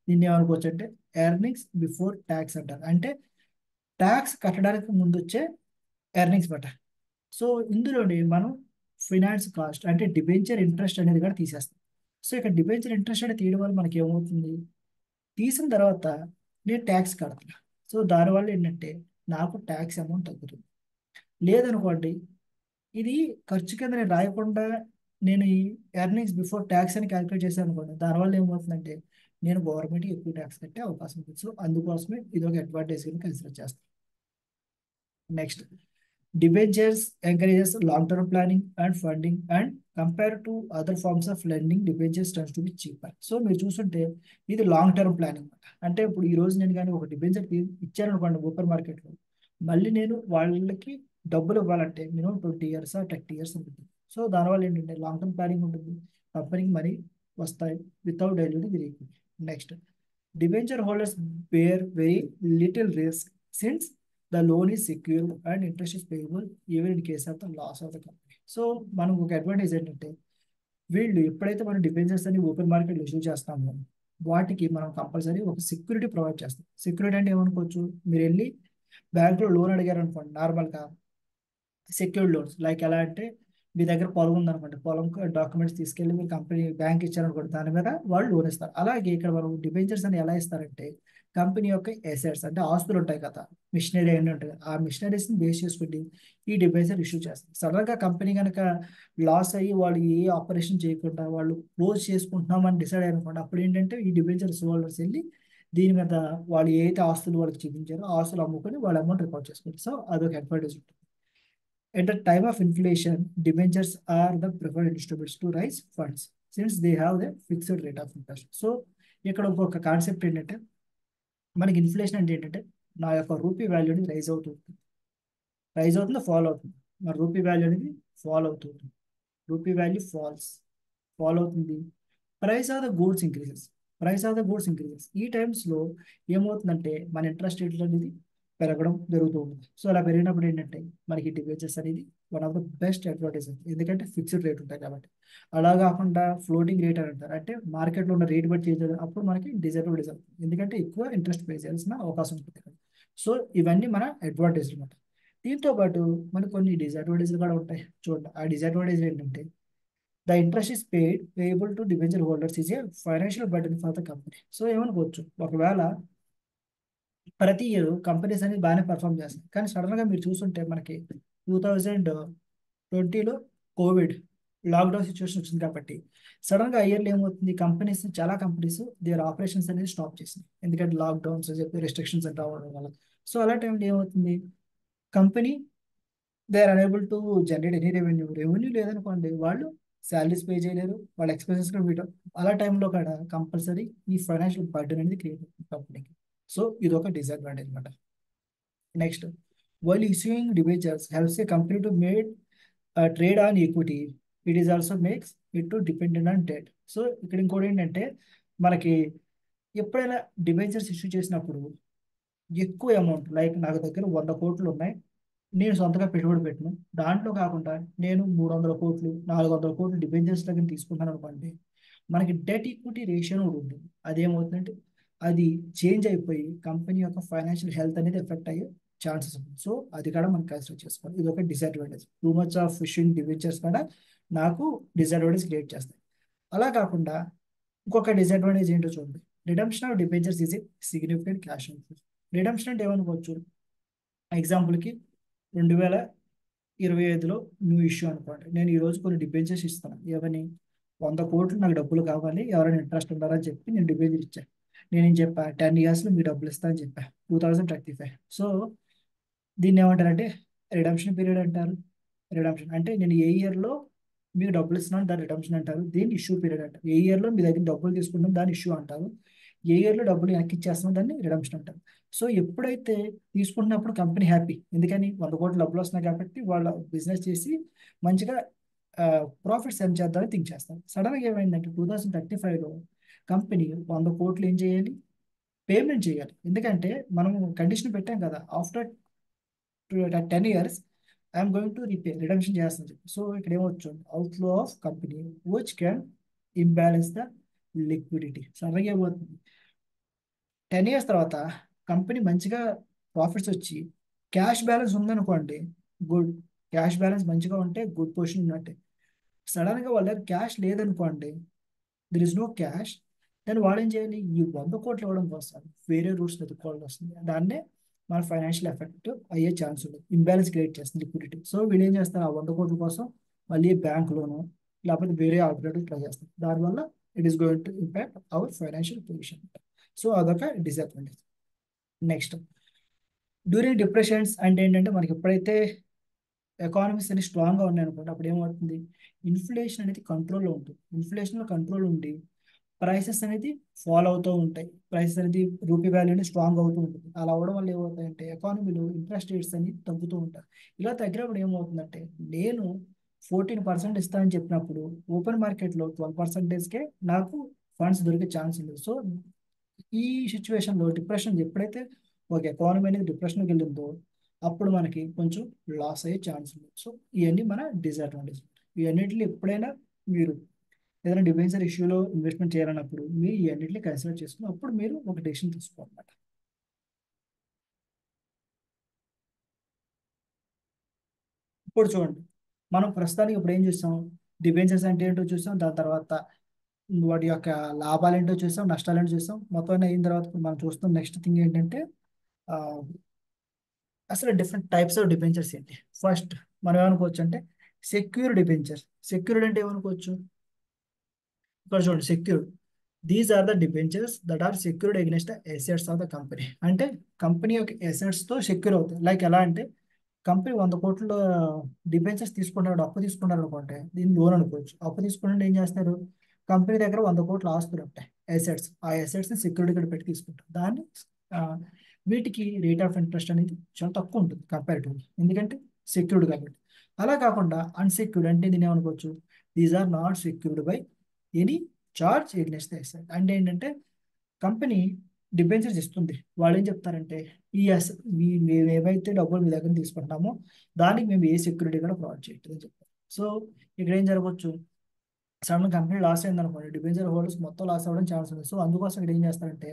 దీన్ని ఏమనుకోవచ్చు అంటే, ఎర్నింగ్స్ బిఫోర్ ట్యాక్స్ అంటారు. అంటే ట్యాక్స్ కట్టడానికి ముందు వచ్చే ఎర్నింగ్స్ బట్ట. సో ఇందులోనే మనం ఫైనాన్స్ కాస్ట్ అంటే డిబెంచర్ ఇంట్రెస్ట్ అనేది కూడా తీసేస్తాం. సో ఇక్కడ డిబెంచర్ ఇంట్రెస్ట్ అనేది తీయడం వల్ల మనకి ఏమవుతుంది, తీసిన తర్వాత నేను ట్యాక్స్ కడతాను. సో దానివల్ల ఏంటంటే నాకు ట్యాక్స్ అమౌంట్ తగ్గుతుంది. లేదనుకోండి, ఇది ఖర్చు కింద నేను రాయకుండా నేను ఈ ఎర్నింగ్స్ బిఫోర్ ట్యాక్స్ అని క్యాలిక్యులేట్ చేశాను అనుకోండి, దానివల్ల ఏమవుతుందంటే నేను గవర్నమెంట్కి ఎక్కువ ట్యాక్స్ కట్టే అవకాశం ఉంది. సో అందుకోసమే ఇది ఒక అడ్వాంటేజ్ కింద కన్సిడర్ చేస్తాను. Next, debentures encourages long-term planning and funding, and compared to other forms of lending, debentures tends to be cheaper. So మీరు చూస్తుంటే ఇది లాంగ్ టర్మ్ ప్లానింగ్ అనమాట. అంటే ఇప్పుడు ఈ రోజు నేను కానీ ఒక డిబెంచర్ ఇచ్చాను అనుకోండి ఓపెన్ మార్కెట్లో, మళ్ళీ నేను వాళ్ళకి డబ్బులు ఇవ్వాలంటే మినిమం 20 years 30 years ఉంటుంది. సో దానివల్ల ఏంటంటే లాంగ్ టర్మ్ ప్లానింగ్ ఉంటుంది, కంపెనీకి మనీ వస్తాయి without diluting the equity. Next, debenture holders bear very little risk since the loan is secure and interest is payable even in case of the loss of the company. So మనం ఒక advantage ఏంటంటే వీళ్ళు ఎప్పుడైతే మనం debentures అని open మార్కెట్లో issue చేస్తామో వాటికి మనం కంపల్సరీ ఒక సెక్యూరిటీ ప్రొవైడ్ చేస్తాం. సెక్యూరిటీ అంటే ఏమనుకోవచ్చు, మీరు వెళ్ళి బ్యాంకులో లోన్ అడిగారు అనుకోండి, నార్మల్గా సెక్యూర్డ్ లోన్స్ లైక్ ఎలా అంటే మీ దగ్గర పొలం ఉందనుకోండి, పొలం డాక్యుమెంట్స్ తీసుకెళ్ళి మీరు కంపెనీ బ్యాంక్ ఇచ్చారనుకోండి, దాని మీద వాళ్ళు లోన్ ఇస్తారు. అలాగే ఇక్కడ మనం డిబెంచర్స్ అని ఎలా ఇస్తారంటే కంపెనీ యొక్క ఎసెట్స్ అంటే ఆస్తులు ఉంటాయి కదా, మిషనరీ అన్నీ ఉంటాయి కదా, ఆ మిషనరీస్ని బేస్ చేసుకుని ఈ డిబెంచర్ ఇష్యూ చేస్తారు. సడన్గా కంపెనీ కనుక లాస్ అయ్యి వాళ్ళు ఏ ఆపరేషన్ చేయకుండా వాళ్ళు క్లోజ్ చేసుకుంటున్నామని డిసైడ్ అనుకోండి, అప్పుడు ఏంటంటే ఈ డిబెంచర్స్ హోల్డర్స్ వెళ్ళి దీని మీద వాళ్ళు ఏ అయితే ఆస్తులు వాళ్ళకి చూపించారో ఆ ఆస్తులు అమ్ముకొని వాళ్ళ అమౌంట్ రికవర్ చేసుకుంటారు. సో అదొక అడ్వాంటేజ్ ఉంటుంది. At the time of inflation, debentures are the preferred instruments to raise funds since they have the fixed rate of interest. So ఇక్కడ ఇంకొక కాన్సెప్ట్ ఏంటంటే మనకి ఇన్ఫ్లేషన్ అంటే ఏంటంటే నా యొక్క రూపీ వాల్యూని రైజ్ అవుతుందా ఫాలో అవుతుంది, మన రూపీ వాల్యూ అనేది ఫాలో అవుతుంది, రూపీ వాల్యూ ఫాలో అవుతుంది. Price of the goods increases ఈ టైమ్స్లో ఏమవుతుందంటే మన ఇంట్రెస్ట్ రేట్లు అనేది పెరగడం జరుగుతూ ఉంటుంది. సో అలా పెరిగినప్పుడు ఏంటంటే మనకి డిబెంచర్స్ అనేది one of the best advantage, ఎందుకంటే ఫిక్స్డ్ రేట్ ఉంటాయి కాబట్టి. అలా కాకుండా ఫ్లోటింగ్ రేట్ అని అంటారు, అంటే మార్కెట్లో ఉన్న రేట్ బట్టి చేసేది, అప్పుడు మనకి డిసడ్వాంటేజ్ అవుతుంది, ఎందుకంటే ఎక్కువ ఇంట్రెస్ట్ పే చేయాల్సిన అవకాశం ఉంటుంది. సో ఇవన్నీ మన అడ్వాంటేజ్ అనమాట. దీంతో పాటు మనకు కొన్ని డిసడ్వాంటేజ్లు కూడా ఉంటాయి. చూడండి, ఆ డిసడ్వాంటేజ్ ఏంటంటే the interest is payable to debenture holders is a financial burden for the company. సో ఏమనుకోవచ్చు, ఒకవేళ ప్రతి ఇయర్ కంపెనీస్ అనేది బాగానే పర్ఫామ్ చేస్తాయి, కానీ సడన్గా మీరు చూస్తుంటే మనకి 2020లో కోవిడ్ లాక్డౌన్ సిచ్యువేషన్ వచ్చింది కాబట్టి సడన్గా ఇయర్లో ఏమవుతుంది, చాలా కంపెనీస్ దేర్ ఆపరేషన్స్ అనేది స్టాప్ చేసింది, ఎందుకంటే లాక్డౌన్స్ అని చెప్పి రెస్ట్రిక్షన్స్ అని రావడం వల్ల. సో అలా టైంలో ఏమవుతుంది, company they are unable to generate any revenue లేదనుకోండి, వాళ్ళు శాలరీస్ పే చేయలేరు, వాళ్ళ ఎక్స్పెన్సెస్ కూడా వీట. అలా టైంలో కూడా కంపల్సరీ ఈ ఫైనాన్షియల్ బర్డెన్ అనేది క్రియేట్ అవుతుంది కంపెనీకి. సో ఇది ఒక డిసడ్వాంటేజ్ అనమాట. Next, while issuing debentures helps a company to made trade on equity, it is also makes it to dependent on debt. So ఇక్కడ ఇంకోటి ఏంటంటే మనకి ఎప్పుడైనా డిబెంచర్స్ ఇష్యూ చేసినప్పుడు ఎక్కువ అమౌంట్ లైక్ నాకు దగ్గర 100 కోట్లు ఉన్నాయి, నేను సొంతగా పెట్టుబడి పెట్టను, దాంట్లో కాకుండా నేను 300 కోట్లు 400 కోట్లు డిబెంచర్స్ దగ్గర తీసుకుంటాను అనుకోండి, మనకి డెట్ ఈక్విటీ రేషియో కూడా ఉంటుంది. అదేమవుతుందంటే అది చేంజ్ అయిపోయి కంపెనీ యొక్క ఫైనాన్షియల్ హెల్త్ అనేది ఎఫెక్ట్ అయ్యే ఛాన్సెస్ ఉంది. సో అది కూడా మనం కన్సిడర్ చేసుకోవాలి, ఇది ఒక disadvantage. Too much of issuing debentures కూడా నాకు డిసడ్వాంటేజ్ క్రియేట్ చేస్తాయి. అలా కాకుండా ఇంకొక డిసడ్వాంటేజ్ ఏంటో చూడండి, redemption of debentures is a significant cash outflow. Redemption అంటే ఏమనుకోవచ్చు, ఎగ్జాంపుల్కి 2025లో న్యూ ఇష్యూ అనుకోండి, నేను ఈరోజు కొన్ని డిబెంచర్స్ ఇస్తాను, ఏమని 100 కోట్లు నాకు డబ్బులు కావాలి, ఎవరైనా ఇంట్రెస్ట్ ఉన్నారని చెప్పి నేను డిబెంచర్ ఇచ్చాను. నేనేం చెప్పా, 10 yearsలో మీకు డబ్బులు ఇస్తానని చెప్పా, 2035. సో దీన్ని ఏమంటారంటే రిడమ్షన్ పీరియడ్ అంటారు. రిడమ్షన్ అంటే నేను ఏ ఇయర్లో మీకు డబ్బులు ఇస్తున్నాను దాన్ని రిడమ్షన్ అంటారు, దీన్ని ఇష్యూ పీరియడ్ అంటారు. ఏ ఇయర్లో మీ దగ్గర డబ్బులు తీసుకుంటాం దాన్ని ఇష్యూ అంటారు, ఏ ఇయర్లో డబ్బులు వెనక్కి ఇచ్చేస్తున్నాం దాన్ని రిడమ్షన్ అంటారు. సో ఎప్పుడైతే తీసుకుంటున్నప్పుడు కంపెనీ హ్యాపీ, ఎందుకని 100 కోట్లు డబ్బులు వస్తున్నాయి కాబట్టి వాళ్ళ బిజినెస్ చేసి మంచిగా ప్రాఫిట్స్ ఎర్న్ చేద్దామని థింక్ చేస్తారు. సడన్గా ఏమైందంటే 2035లో కంపెనీ 100 కోట్లు ఏం చేయాలి, పేమెంట్ చేయాలి, ఎందుకంటే మనం కండిషన్ పెట్టాం కదా, after 10 years I'm going to repay, redemption చేస్తాను చెప్పి. సో ఇక్కడ ఏమొచ్చు, outflow of company which can imbalance the liquidity. సడన్గా ఏమవుతుంది, 10 years తర్వాత కంపెనీ మంచిగా ప్రాఫిట్స్ వచ్చి క్యాష్ బ్యాలెన్స్ ఉందనుకోండి, గుడ్, క్యాష్ బ్యాలెన్స్ మంచిగా ఉంటే గుడ్ పొజిషన్ ఉన్నట్టే. సడన్గా వాళ్ళ దగ్గర క్యాష్ లేదనుకోండి, దిర్ ఇస్ నో క్యాష్, దాన్ని వాడు ఏం చేయాలి, ఈ 100 కోట్లు ఇవ్వడం కోసం వేరే రూట్స్ వెతుక్కోవాల్సి వస్తుంది, దాన్నే మన ఫైనాన్షియల్ ఎఫెక్ట్ అయ్యే ఛాన్స్ ఉంది, ఇంబ్యాలెన్స్ క్రియేట్ చేస్తుంది లిక్విడిటీ. సో వీళ్ళు ఏం చేస్తారు, ఆ 100 కోట్ల కోసం మళ్ళీ బ్యాంక్ లోను లేకపోతే వేరే ఆల్టర్నేటివ్ ట్రై చేస్తారు, దానివల్ల it is going to impact hour financial position. So అదొక డిసడ్వాంటేజ్. నెక్స్ట్, డ్యూరింగ్ డిప్రెషన్స్ అంటే ఏంటంటే మనకి ఎప్పుడైతే ఎకానమీస్ అనేది స్ట్రాంగ్గా ఉన్నాయి అనుకోండి, అప్పుడు ఏమవుతుంది, ఇన్ఫ్లేషన్ అనేది కంట్రోల్లో ఉంటుంది. ఇన్ఫ్లేషన్లో కంట్రోల్ ఉండి ప్రైసెస్ అనేది ఫాలో అవుతూ ఉంటాయి. ప్రైసెస్ అనేది రూపీ వాల్యూని స్ట్రాంగ్ అవుతూ ఉంటుంది. అలా అవ్వడం వల్ల ఏమవుతాయంటే ఎకానమీలో ఇంట్రెస్ట్ రేట్స్ అన్ని తగ్గుతూ ఉంటాయి. ఇలా తగ్గినప్పుడు ఏమవుతుందంటే నేను 14% ఇస్తానని చెప్పినప్పుడు ఓపెన్ మార్కెట్లో 12%కే నాకు ఫండ్స్ దొరికే ఛాన్స్ ఉంది. సో ఈ సిచ్యువేషన్లో డిప్రెషన్ ఎప్పుడైతే ఒక ఎకానమీ అనేది డిప్రెషన్కి వెళ్ళిందో అప్పుడు మనకి కొంచెం లాస్ అయ్యే ఛాన్స్ ఉంది. సో ఇవన్నీ మన డిసడ్వాంటేజ్. ఇవన్నిటిని ఎప్పుడైనా మీరు ఏదైనా డిబెంచర్ ఇష్యూలో ఇన్వెస్ట్మెంట్ చేయాలన్నప్పుడు మీరు ఈ అన్నింటిని కన్సిడర్ చేసుకుని అప్పుడు మీరు ఒక డెసిషన్ తీసుకోవాలన్నమాట. ఇప్పుడు చూడండి, మనం ప్రస్తుతానికి ఇప్పుడు ఏం చూస్తాం, డిబెంచర్స్ అంటే ఏంటో చూసాం, దాని తర్వాత వాటి యొక్క లాభాలు ఏంటో చూసాం, నష్టాలు ఏంటో చూసాం. మొత్తం అన్నీ అయిన తర్వాత ఇప్పుడు మనం చూస్తున్న నెక్స్ట్ థింగ్ ఏంటంటే ఆ, అసలు డిఫరెంట్ టైప్స్ ఆఫ్ డిబెంచర్స్ ఏంటి. ఫస్ట్ మనం ఏమనుకోవచ్చు అంటే సెక్యూర్ డిబెంచర్స్. సెక్యూర్డ్ అంటే ఏమనుకోవచ్చు, ఇక్కడ చూడండి secured. These are the debentures that are secured against the assets of the company. అంటే కంపెనీ యొక్క assets తో సెక్యూర్ అవుతాయి. లైక్ ఎలా అంటే కంపెనీ 100 కోట్ల డిబెంచర్స్ తీసుకుంటాడు, అప్పు తీసుకున్నారు అనుకుంటే దీన్ని లోన్ అనుకోవచ్చు. అప్పు తీసుకుంటే ఏం చేస్తారు, కంపెనీ దగ్గర 100 కోట్ల ఆస్తులు ఉంటాయి, అసెట్స్. ఆ అసెట్స్ ని సెక్యూరిటీ కూడా పెట్టి తీసుకుంటారు. దాన్ని ఆ, వీటికి రేట్ ఆఫ్ ఇంట్రెస్ట్ అనేది చాలా తక్కువ ఉంటుంది కంపారిటివ్లీ, ఎందుకంటే సెక్యూర్డ్ కాబట్టి. అలా కాకుండా అన్సెక్యూర్డ్ అంటే దీన్ని ఏమనుకోవచ్చు, these are not secured by any charge against the asset. అంటే ఏంటంటే కంపెనీ డిబెంచర్స్ ఇస్తుంది, వాళ్ళు ఏం చెప్తారంటే ఈ మేము ఏవైతే డబ్బులు మీ దగ్గర తీసుకుంటున్నామో దానికి మేము ఏ సెక్యూరిటీ కూడా ప్రొవైడ్ చేయట్లేదు అని చెప్తారు. సో ఇక్కడ ఏం జరగవచ్చు, సడన్ కంపెనీ లాస్ అయింది అనుకోండి, డిబెంచర్ హోల్డర్స్ మొత్తం లాస్ అవ్వడం ఛాన్స్ ఉంది. సో అందుకోసం ఇక్కడ ఏం చేస్తారంటే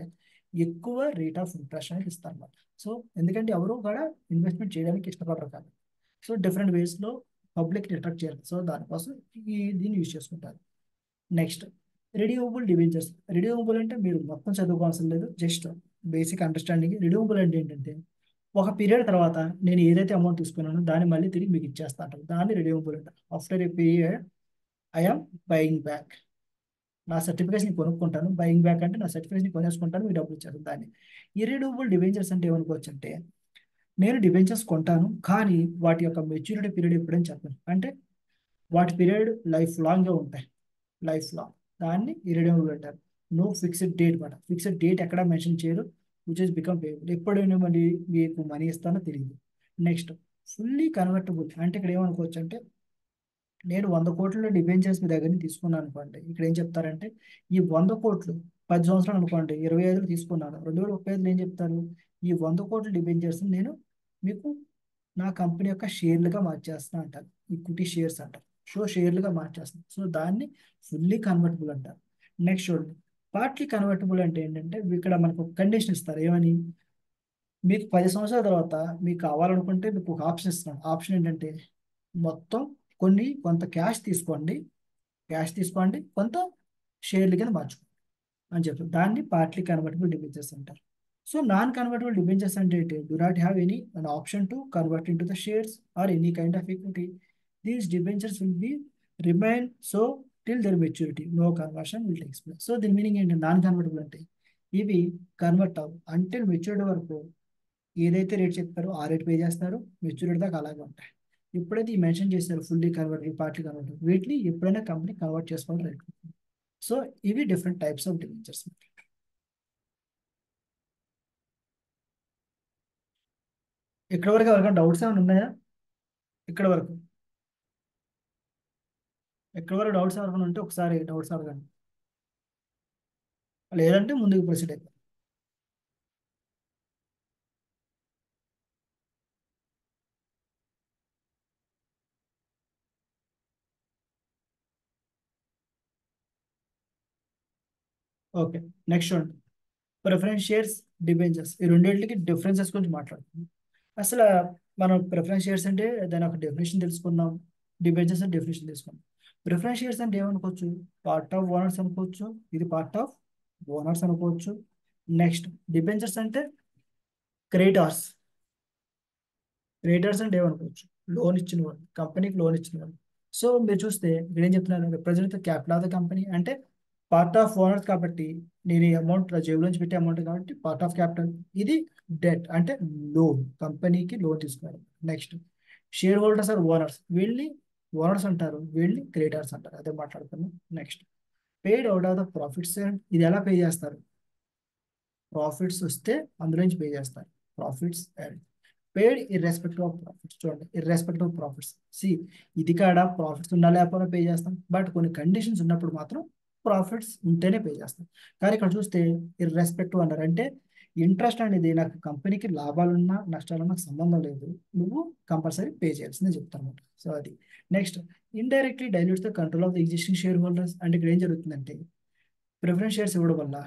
ఎక్కువ రేట్ ఆఫ్ ఇంట్రెస్ట్ అనేది ఇస్తారు అన్నమాట. సో ఎందుకంటే ఎవరు కూడా ఇన్వెస్ట్మెంట్ చేయడానికి ఇష్టపడరు కాబట్టి. సో డిఫరెంట్ వేస్లో పబ్లిక్ అట్రాక్ట్ చేయాలి. సో దానికోసం దీన్ని యూజ్ చేసుకుంటారు. Next రిడ్యూమబుల్ debentures. రిడ్యూమబుల్ అంటే మీరు మొత్తం చదువుకోవాల్సిన లేదు, జస్ట్ బేసిక్ అండర్స్టాండింగ్. రిడ్యూమబుల్ అంటే ఏంటంటే ఒక పీరియడ్ తర్వాత నేను ఏదైతే అమౌంట్ తీసుకున్నానో దాన్ని మళ్ళీ తిరిగి మీకు ఇచ్చేస్తా అంటారు. దాన్ని రిడ్యూమబుల్ అంటారు. After a period I'm buying back. నా సర్టిఫికేషన్ కొనుక్కుంటాను, బయింగ్ బ్యాక్ అంటే నా సర్టిఫికేషన్ కొనేసుకుంటాను, మీకు డబ్బులు ఇచ్చేస్తాను. దాన్ని ఇర్రిడ్యూమబుల్ డిబెంచర్స్ అంటే ఏమనుకోవచ్చు అంటే నేను డిబెంచర్స్ కొంటాను కానీ వాటి యొక్క మెచ్యూరిటీ పీరియడ్ ఎప్పుడని చెప్పను. అంటే వాటి పీరియడ్ లైఫ్ లాంగ్గా ఉంటాయి, లైఫ్ లాంగ్. దాన్ని ఇరిడేబుల్ అంటారు. నో ఫిక్స్డ్ డేట్ మాట, ఫిక్స్డ్ డేట్ ఎక్కడ మెన్షన్ చేయరు. విచ్ ఇస్ బికమ్ పేబుల్, ఎప్పుడైనా మళ్ళీ మీకు మనీ ఇస్తానో తెలియదు. నెక్స్ట్ ఫుల్లీ కన్వర్టబుల్ అంటే ఇక్కడ ఏమనుకోవచ్చు అంటే నేను 100 కోట్ల డిబెంచర్స్ మీ దగ్గర నుంచి తీసుకున్నాను అనుకోండి, ఇక్కడ ఏం చెప్తారంటే ఈ 100 కోట్లు 10 సంవత్సరాలు అనుకోండి, 25 తీసుకున్నాను, 2035 ఏం చెప్తారు, ఈ 100 కోట్ల డిబెంచర్స్ నేను మీకు నా కంపెనీ యొక్క షేర్లుగా మార్చేస్తా అంటారు, ఈక్విటీ షేర్స్ అంటారు. సో షేర్లుగా మార్చేస్తాను. సో దాన్ని ఫుల్లీ కన్వర్టబుల్ అంటారు. నెక్స్ట్ చూడండి, పార్ట్లీ కన్వర్టబుల్ అంటే ఏంటంటే ఇక్కడ మనకు కండిషన్ ఇస్తారు. ఏమని, మీకు 10 సంవత్సరాల తర్వాత మీకు కావాలనుకుంటే మీకు ఒక ఆప్షన్ ఇస్తున్నాను. ఆప్షన్ ఏంటంటే మొత్తం కొంత క్యాష్ తీసుకోండి, కొంత షేర్లు కింద మార్చుకోండి అని చెప్తారు. దాన్ని పార్ట్లీ కన్వర్టబుల్ డిబెంచర్స్ అంటారు. సో నాన్ కన్వర్టబుల్ డిబెంచర్స్ అంటే ఏంటి, do not have any an option to convert into the shares or any kind of equity. These debentures will be remain so till their maturity, no conversion will takes place. So దీని meaning ఏంటి, non convertible అంటే ఇవి convert అవ్వు until maturity వరకు ఏదైతే rate చెప్పారో ఆ rate pay చేస్తారు, మెచ్యూరిటీ దాకా అలాగే ఉంటాయి. ఎప్పుడైతే ఈ మెన్షన్ చేశారు ఫుల్లీ కన్వర్టబుల్, పార్ట్లీ కన్వర్టబుల్, వీటిని ఎప్పుడైనా కంపెనీ కన్వర్ట్ చేసుకోవాలి రైట్. సో ఇవి డిఫరెంట్ టైప్స్ ఆఫ్ డిబెంచర్స్. ఇక్కడ వరకు ఎవరికైనా డౌట్స్ ఏమైనా ఉన్నాయా, ఇక్కడ వరకు డౌట్స్ ఎవరికైనా ఉంటే ఒకసారి డౌట్స్ అడగండి, లేదంటే ముందుకు ప్రొసీడ్ అయిపోయి. ఓకే, నెక్స్ట్ చూడండి, ప్రిఫరెన్స్ షేర్స్, డిబెంచర్స్, ఈ రెండింటికి డిఫరెన్సెస్ గురించి మాట్లాడుతున్నాం. అసలు మనం ప్రిఫరెన్స్ షేర్స్ అంటే దాని ఒక డెఫినేషన్ తెలుసుకుందాం, డిబెంచర్స్ అంటే డెఫినేషన్ తెలుసుకుందాం. ప్రిఫరెన్స్ షేర్స్ అంటే ఏమనుకోవచ్చు, పార్ట్ ఆఫ్ ఓనర్స్ అనుకోవచ్చు, ఇది పార్ట్ ఆఫ్ ఓనర్స్ అనుకోవచ్చు. నెక్స్ట్ డిబెంచర్స్ అంటే క్రెడిటార్స్. క్రెడిటర్స్ అంటే ఏమనుకోవచ్చు, లోన్ ఇచ్చిన వాళ్ళు, కంపెనీకి లోన్ ఇచ్చిన వాళ్ళు. సో మీరు చూస్తే ఇక్కడ ఏం చెప్తున్నారు, represent the capital of the company అంటే పార్ట్ ఆఫ్ ఓనర్స్ కాబట్టి నేను ఈ అమౌంట్ జేబులోంచి పెట్టే అమౌంట్ కాబట్టి పార్ట్ ఆఫ్ క్యాపిటల్. ఇది డెట్ అంటే లోన్, కంపెనీకి లోన్ తీసుకోవాలి. Next share holders are owners, వీళ్ళని ఓనర్స్ అంటారు, వీళ్ళని క్రెడిటర్స్ అంటారు, అదే మాట్లాడుతున్నాం. Next paid out of the profits. ఇది ఎలా పే చేస్తారు? ప్రాఫిట్స్ వస్తే అందులో నుంచి పే చేస్తారు. Profits and paid irrespective of profits. చూడండి, ఇర్రెస్పెక్టివ్ ఆఫ్ ప్రాఫిట్స్. సి, ఇది కాడ ప్రాఫిట్స్ ఉన్నా లేకపోయినా పే చేస్తాం, బట్ కొన్ని కండిషన్స్ ఉన్నప్పుడు మాత్రం ప్రాఫిట్స్ ఉంటేనే పే చేస్తాం. కానీ ఇక్కడ చూస్తే ఇర్రెస్పెక్టివ్ అన్నారు అంటే ఇంట్రెస్ట్ అనేది నాకు కంపెనీకి లాభాలున్నా నష్టాలున్నా సంబంధం లేదు, నువ్వు కంపల్సరీ పే చేయాల్సిందే చెప్తాను. సో అది. Next, indirectly dilutes the control of the existing shareholders. అంటే ఇక్కడ ఏం జరుగుతుందంటే ప్రిఫరెన్స్ షేర్స్ ఇవ్వడం వల్ల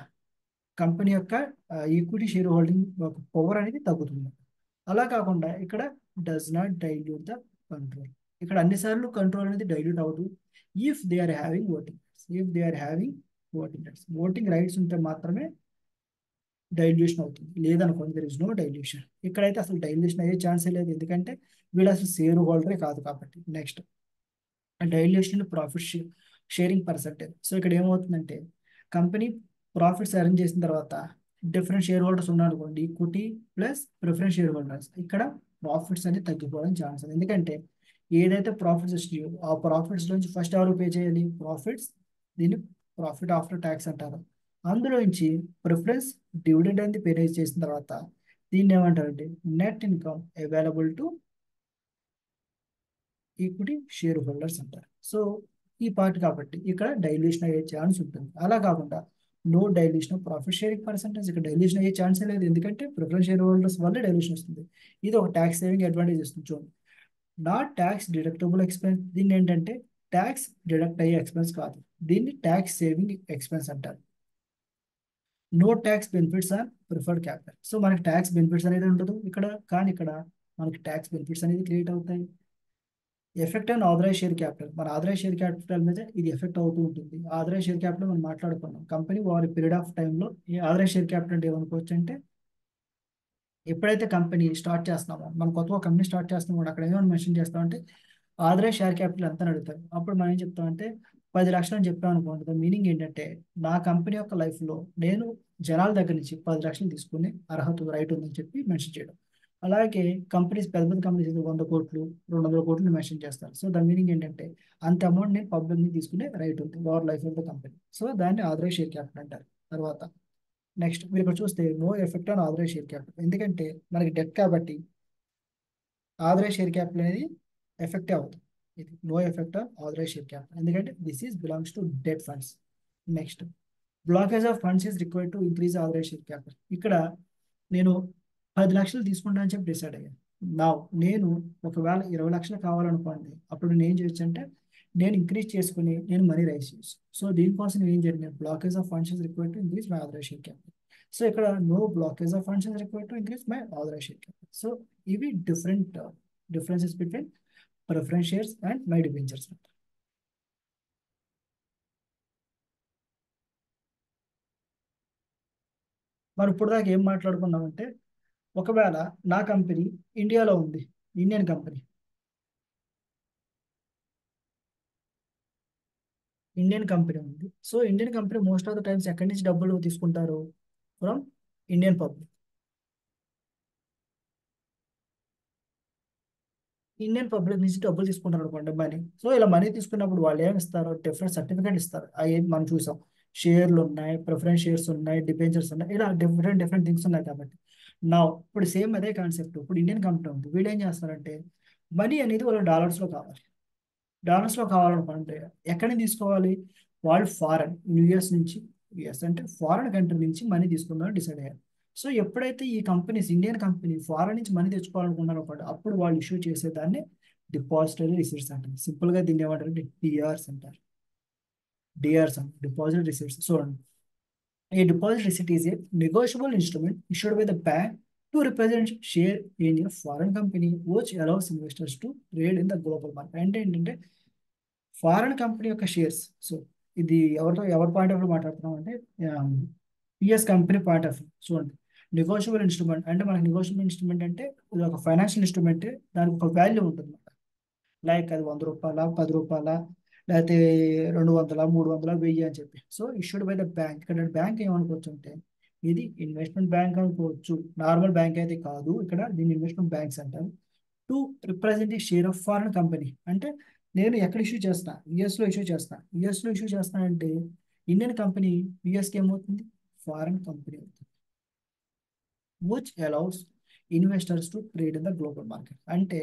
కంపెనీ యొక్క ఈక్విటీ షేర్ హోల్డింగ్ పవర్ అనేది తగ్గుతుంది. అలా కాకుండా ఇక్కడ does not dilute the control. ఇక్కడ అన్నిసార్లు కంట్రోల్ అనేది డైల్యూట్ అవ్వదు. If they are having voting if they are having voting rights ఉంటే మాత్రమే డైల్యూషన్ అవుతుంది, లేదనుకోండి దర్ ఇస్ నో డైల్యూషన్. ఇక్కడైతే అసలు డైల్యూషన్ అయ్యే ఛాన్సే లేదు, ఎందుకంటే వీళ్ళు అసలు షేర్ హోల్డరే కాదు కాబట్టి. Next, dilution profit sharing percentage. So ఇక్కడ ఏమవుతుందంటే కంపెనీ ప్రాఫిట్స్ అరేంజ్ చేసిన తర్వాత డిఫరెంట్ షేర్ హోల్డర్స్ ఉన్నారనుకోండి, equity plus preference share holders, ఇక్కడ ప్రాఫిట్స్ అనేది తగ్గిపోవడం ఛాన్స్ ఉంది. ఎందుకంటే ఏదైతే ప్రాఫిట్స్ వస్తాయో ఆ ప్రాఫిట్స్ నుంచి ఫస్ట్ ఎవరు పే చేయాలి? ప్రాఫిట్స్. దీన్ని ప్రాఫిట్ ఆఫ్టర్ ట్యాక్స్ అంటారు. అందులో నుంచి ప్రిఫరెన్స్ డివిడెండ్ అనేది పే చేసిన తర్వాత దీన్ని ఏమంటారంటే net income available to equity share holders అంటారు. సో ఈ పార్ట్ కాబట్టి ఇక్కడ డైల్యూషన్ అయ్యే ఛాన్స్ ఉంటుంది. అలా కాకుండా no dilution of profit sharing percentage, ఇక్కడ డైల్యూషన్ అయ్యే ఛాన్సే లేదు, ఎందుకంటే ప్రిఫరెన్స్ షేర్ హోల్డర్స్ వల్ల డైల్యూషన్ వస్తుంది. ఇది ఒక ట్యాక్స్ సేవింగ్ అడ్వాంటేజ్ ఇస్తుంది. చూడండి, నాట్ ట్యాక్స్ డిడక్టబుల్ ఎక్స్పెన్స్. దీన్ని ఏంటంటే ట్యాక్స్ డిడక్ట్ అయ్యే ఎక్స్పెన్స్ కాదు, దీన్ని ట్యాక్స్ సేవింగ్ ఎక్స్పెన్స్ అంటారు. No tax benefits are preferred capital. So మనకి ట్యాక్స్ బెనిఫిట్స్ అనేది ఉండదు ఇక్కడ, కానీ ఇక్కడ మనకి ట్యాక్స్ బెనిఫిట్స్ అనేది క్రియేట్ అవుతాయి. Effect on authorise share capital. మన ఆథరైజ్ షేర్ క్యాపిటల్ మీద ఇది ఎఫెక్ట్ అవుతూ ఉంటుంది. ఆథరైజ్ షేర్ క్యాపిటల్ మనం మాట్లాడుకున్నాం, కంపెనీ వారి పీరియడ్ ఆఫ్ టైంలో ఈ ఆథరైజ్ షేర్ క్యాపిటల్ అంటే ఏమనుకోవచ్చు అంటే ఎప్పుడైతే కంపెనీ స్టార్ట్ చేస్తున్నామో, మనం కొత్తగా కంపెనీ స్టార్ట్ చేస్తున్నామో అక్కడ ఏమైనా మెన్షన్ చేస్తామంటే ఆథరైజ్ షేర్ క్యాపిటల్ ఎంత అని అడుగుతారు. అప్పుడు మనం ఏం చెప్తామంటే 10 లక్షలు అని చెప్పాం అనుకోండి. మీనింగ్ ఏంటంటే నా కంపెనీ యొక్క లైఫ్లో నేను జనాల దగ్గర నుంచి 10 లక్షలు తీసుకునే అర్హత రైట్ ఉందని చెప్పి మెన్షన్ చేయడం. అలాగే కంపెనీస్, పెద్ద పెద్ద కంపెనీస్ 100 కోట్లు 200 కోట్లు మెన్షన్ చేస్తారు. సో దాని మీనింగ్ ఏంటంటే అంత అమౌంట్ నేను పబ్లిక్ ని తీసుకునే రైట్ ఉంది over life of the company. So దాన్ని ఆథరైజ్ షేర్ క్యాపిటల్ అంటారు. తర్వాత నెక్స్ట్ మీరు ఇక్కడ చూస్తే no effect on authorise share capital. ఎందుకంటే మనకి డెట్ కాబట్టి ఆథరైజ్ షేర్ క్యాపిటల్ అనేది ఎఫెక్ట్ అవ్వదు. ఇది no effect on authorise share capital, ఎందుకంటే this is belongs to debt funds. Next, blockage of funds is required to increase authorise share capital. ఇక్కడ నేను 10 లక్షలు తీసుకుంటా అని చెప్పి డిసైడ్ అయ్యాను. నా నేను ఒకవేళ 20 లక్షలు కావాలనుకోండి, అప్పుడు నేను ఏం చేయొచ్చు అంటే నేను ఇంక్రీజ్ చేసుకుని నేను మనీ రైజ్ చేయొచ్చు. సో దీనికోసం ఏం జరిగింది? Blockage of funds is required to increase my authorise share capital. So ఇక్కడ no blockage of funds is required to increase my authorise share capital. So ఇవి differences between preference shares and my debentures. మనం ఇప్పుడు దాకా ఏం మాట్లాడుకున్నామంటే ఒకవేళ నా company ఇండియాలో ఉంది, ఇండియన్ కంపెనీ, ఉంది. So Indian company most of the times ఎక్కడి నుంచి డబ్బులు తీసుకుంటారు? From Indian public. Indian public నుంచి డబ్బులు తీసుకుంటారు అనుకోండి, మనీ. సో ఇలా మనీ తీసుకున్నప్పుడు వాళ్ళు ఏమి ఇస్తారు? డిఫరెంట్ సర్టిఫికేట్ ఇస్తారు. అవి మనం చూసాం, షేర్లు ఉన్నాయి, ప్రిఫరెన్స్ షేర్స్ ఉన్నాయి, డిబెంచర్స్ ఉన్నాయి, ఇలా డిఫరెంట్ డిఫరెంట్ థింగ్స్ ఉన్నాయి కాబట్టి నా ఇప్పుడు సేమ్ అదే కాన్సెప్ట్. ఇప్పుడు ఇండియన్ కంపెనీ ఉంది, వీళ్ళు ఏం చేస్తారంటే మనీ అనేది వాళ్ళు డాలర్స్లో కావాలి. డాలర్స్లో కావాలనుకుంటే ఎక్కడి నుంచి తీసుకోవాలి? వాళ్ళు ఫారెన్, యుఎస్ నుంచి, యుఎస్ అంటే ఫారెన్ కంట్రీ నుంచి మనీ తీసుకుందామని డిసైడ్ అయ్యారు. సో ఎప్పుడైతే ఈ కంపెనీస్, ఇండియన్ కంపెనీ ఫారెన్ నుంచి మనీ తెచ్చుకోవాలనుకున్నారో అప్పుడు వాళ్ళు ఇష్యూ చేసేదాన్ని డిపాజిటరీ రిసీట్స్ అంటారు. సింపుల్ గా దీన్ని ఏమంటారు? డిఆర్స్ అంటారు. డిఆర్స్ అంటే డిపాజిట్ రిసీట్స్. చూడండి, a deposit receipt is a negotiable instrument issued by the bank to represent share in a foreign company which allows investors to trade in the global market. అంటే ఏంటంటే foreign company యొక్క shares. So ఇది ఎవరి point of view మాట్లాడుతున్నాం అంటే US company point of view. చూడండి, negotiable instrument అంటే మనకి నెగోషియబుల్ ఇన్స్ట్రుమెంట్ అంటే ఇది ఒక ఫైనాన్షియల్ ఇన్స్ట్రుమెంట్, దానికి ఒక వాల్యూ ఉంటుంది. లైక్ అది 100 రూపాయల, 10 రూపాయల, లేకపోతే 200, 300, 1000 అని చెప్పి. So issued by the bank. ఇక్కడ బ్యాంక్ ఏమనుకోవచ్చు అంటే ఇది ఇన్వెస్ట్మెంట్ బ్యాంక్ అనుకోవచ్చు, నార్మల్ బ్యాంక్ అయితే కాదు. ఇక్కడ దీన్ని ఇన్వెస్ట్మెంట్ బ్యాంక్స్ అంటారు. To represent the share of foreign company. అంటే నేను ఎక్కడ ఇష్యూ చేస్తా? యుఎస్లో ఇష్యూ చేస్తా. యుఎస్లో ఇష్యూ చేస్తా అంటే ఇండియన్ కంపెనీ యుఎస్కి ఏమవుతుంది, ఫారెన్ కంపెనీ అవుతుంది, which allows investors to trade in the global market. అంటే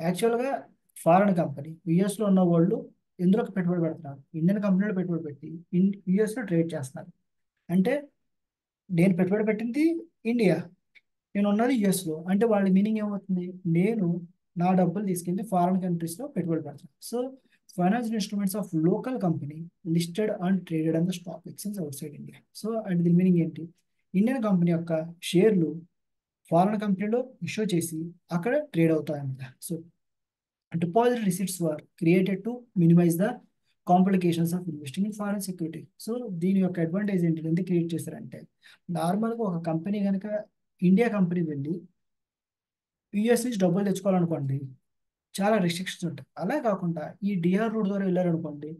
యాక్చువల్గా ఫారెన్ కంపెనీ యుఎస్లో ఉన్న వాళ్ళు ఎందులోకి పెట్టుబడి పెడుతున్నారు, ఇండియన్ కంపెనీలో పెట్టుబడి పెట్టి యుఎస్లో ట్రేడ్ చేస్తున్నారు. అంటే నేను పెట్టుబడి పెట్టింది ఇండియా, నేను ఉన్నది యుఎస్లో, అంటే వాళ్ళ మీనింగ్ ఏమవుతుంది, నేను నా డబ్బులు తీసుకెళ్ళి ఫారెన్ కంట్రీస్లో పెట్టుబడి పెడతాను. So financial instruments of local company listed and traded on the stock exchange out side India. So అంటే దీని మీనింగ్ ఏంటి, ఇండియన్ కంపెనీ యొక్క షేర్లు ఫారెన్ కంపెనీలో ఇష్యూ చేసి అక్కడ ట్రేడ్ అవుతాయన్నమాట. So deposit receipts were created to minimise the complications of investing in foreign security. So దీని యొక్క అడ్వాంటేజ్ ఏంటి, ఎందుకు క్రియేట్ చేశారంటే నార్మల్గా ఒక కంపెనీ కనుక ఇండియా కంపెనీ వెళ్ళి యుఎస్ నుంచి డబ్బులు తెచ్చుకోవాలనుకోండి చాలా రెస్ట్రిక్షన్స్ ఉంటాయి. అలా కాకుండా ఈ డిఆర్ రూట్ ద్వారా వెళ్ళారనుకోండి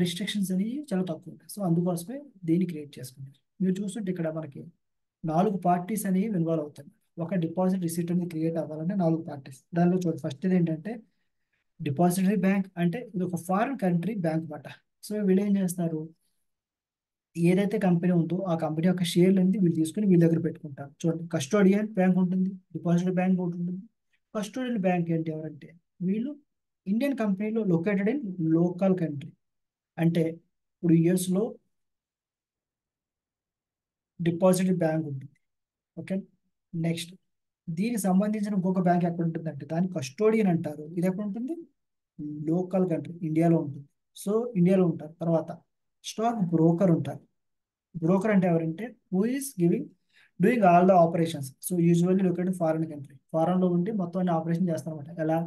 రెస్ట్రిక్షన్స్ అనేవి చాలా తక్కువ ఉంటాయి. సో అందుకోసమే దీన్ని క్రియేట్ చేసుకున్నారు. మీరు చూస్తుంటే ఇక్కడ మనకి 4 పార్టీస్ అనేవి ఇన్వాల్వ్ అవుతాయి. ఒక డిపాజిట్ రిసీట్ అనేది క్రియేట్ అవ్వాలంటే 4 పార్టీస్. దానిలో చూడండి ఫస్ట్ ఏంటంటే డిపాజిటరీ బ్యాంక్, అంటే ఇది ఒక ఫారిన్ కంట్రీ బ్యాంక్ అన్నమాట. సో వీళ్ళు ఏం చేస్తారు, ఏదైతే కంపెనీ ఉందో ఆ కంపెనీ యొక్క షేర్లు అనేది వీళ్ళు తీసుకుని వీళ్ళ దగ్గర పెట్టుకుంటారు. చూడండి కస్టోడియన్ బ్యాంక్ ఉంటుంది, డిపాజిటరీ బ్యాంక్ ఉంటుంది. కస్టోడియన్ బ్యాంక్ ఏంటి ఎవరంటే వీళ్ళు ఇండియన్ కంపెనీలో లొకేటెడ్ ఇన్ లోకల్ కంట్రీ. అంటే ఇప్పుడు యుఎస్లో డిపాజిటరీ బ్యాంక్ ఉంటుంది, ఓకే. నెక్స్ట్ దీనికి సంబంధించిన ఇంకొక బ్యాంక్ ఎక్కడ ఉంటుందంటే దాన్ని కస్టోడియన్ అంటారు. ఇది ఎక్కడ ఉంటుంది, లోకల్ కంట్రీ ఇండియాలో ఉంటుంది. సో ఇండియాలో ఉంటారు. తర్వాత స్టాక్ బ్రోకర్ ఉంటారు. బ్రోకర్ అంటే ఎవరంటే who is giving doing all the operations. So usually located foreign country, foreign లో ఉండి మొత్తం అన్ని ఆపరేషన్ చేస్తారన్నమాట. ఎలా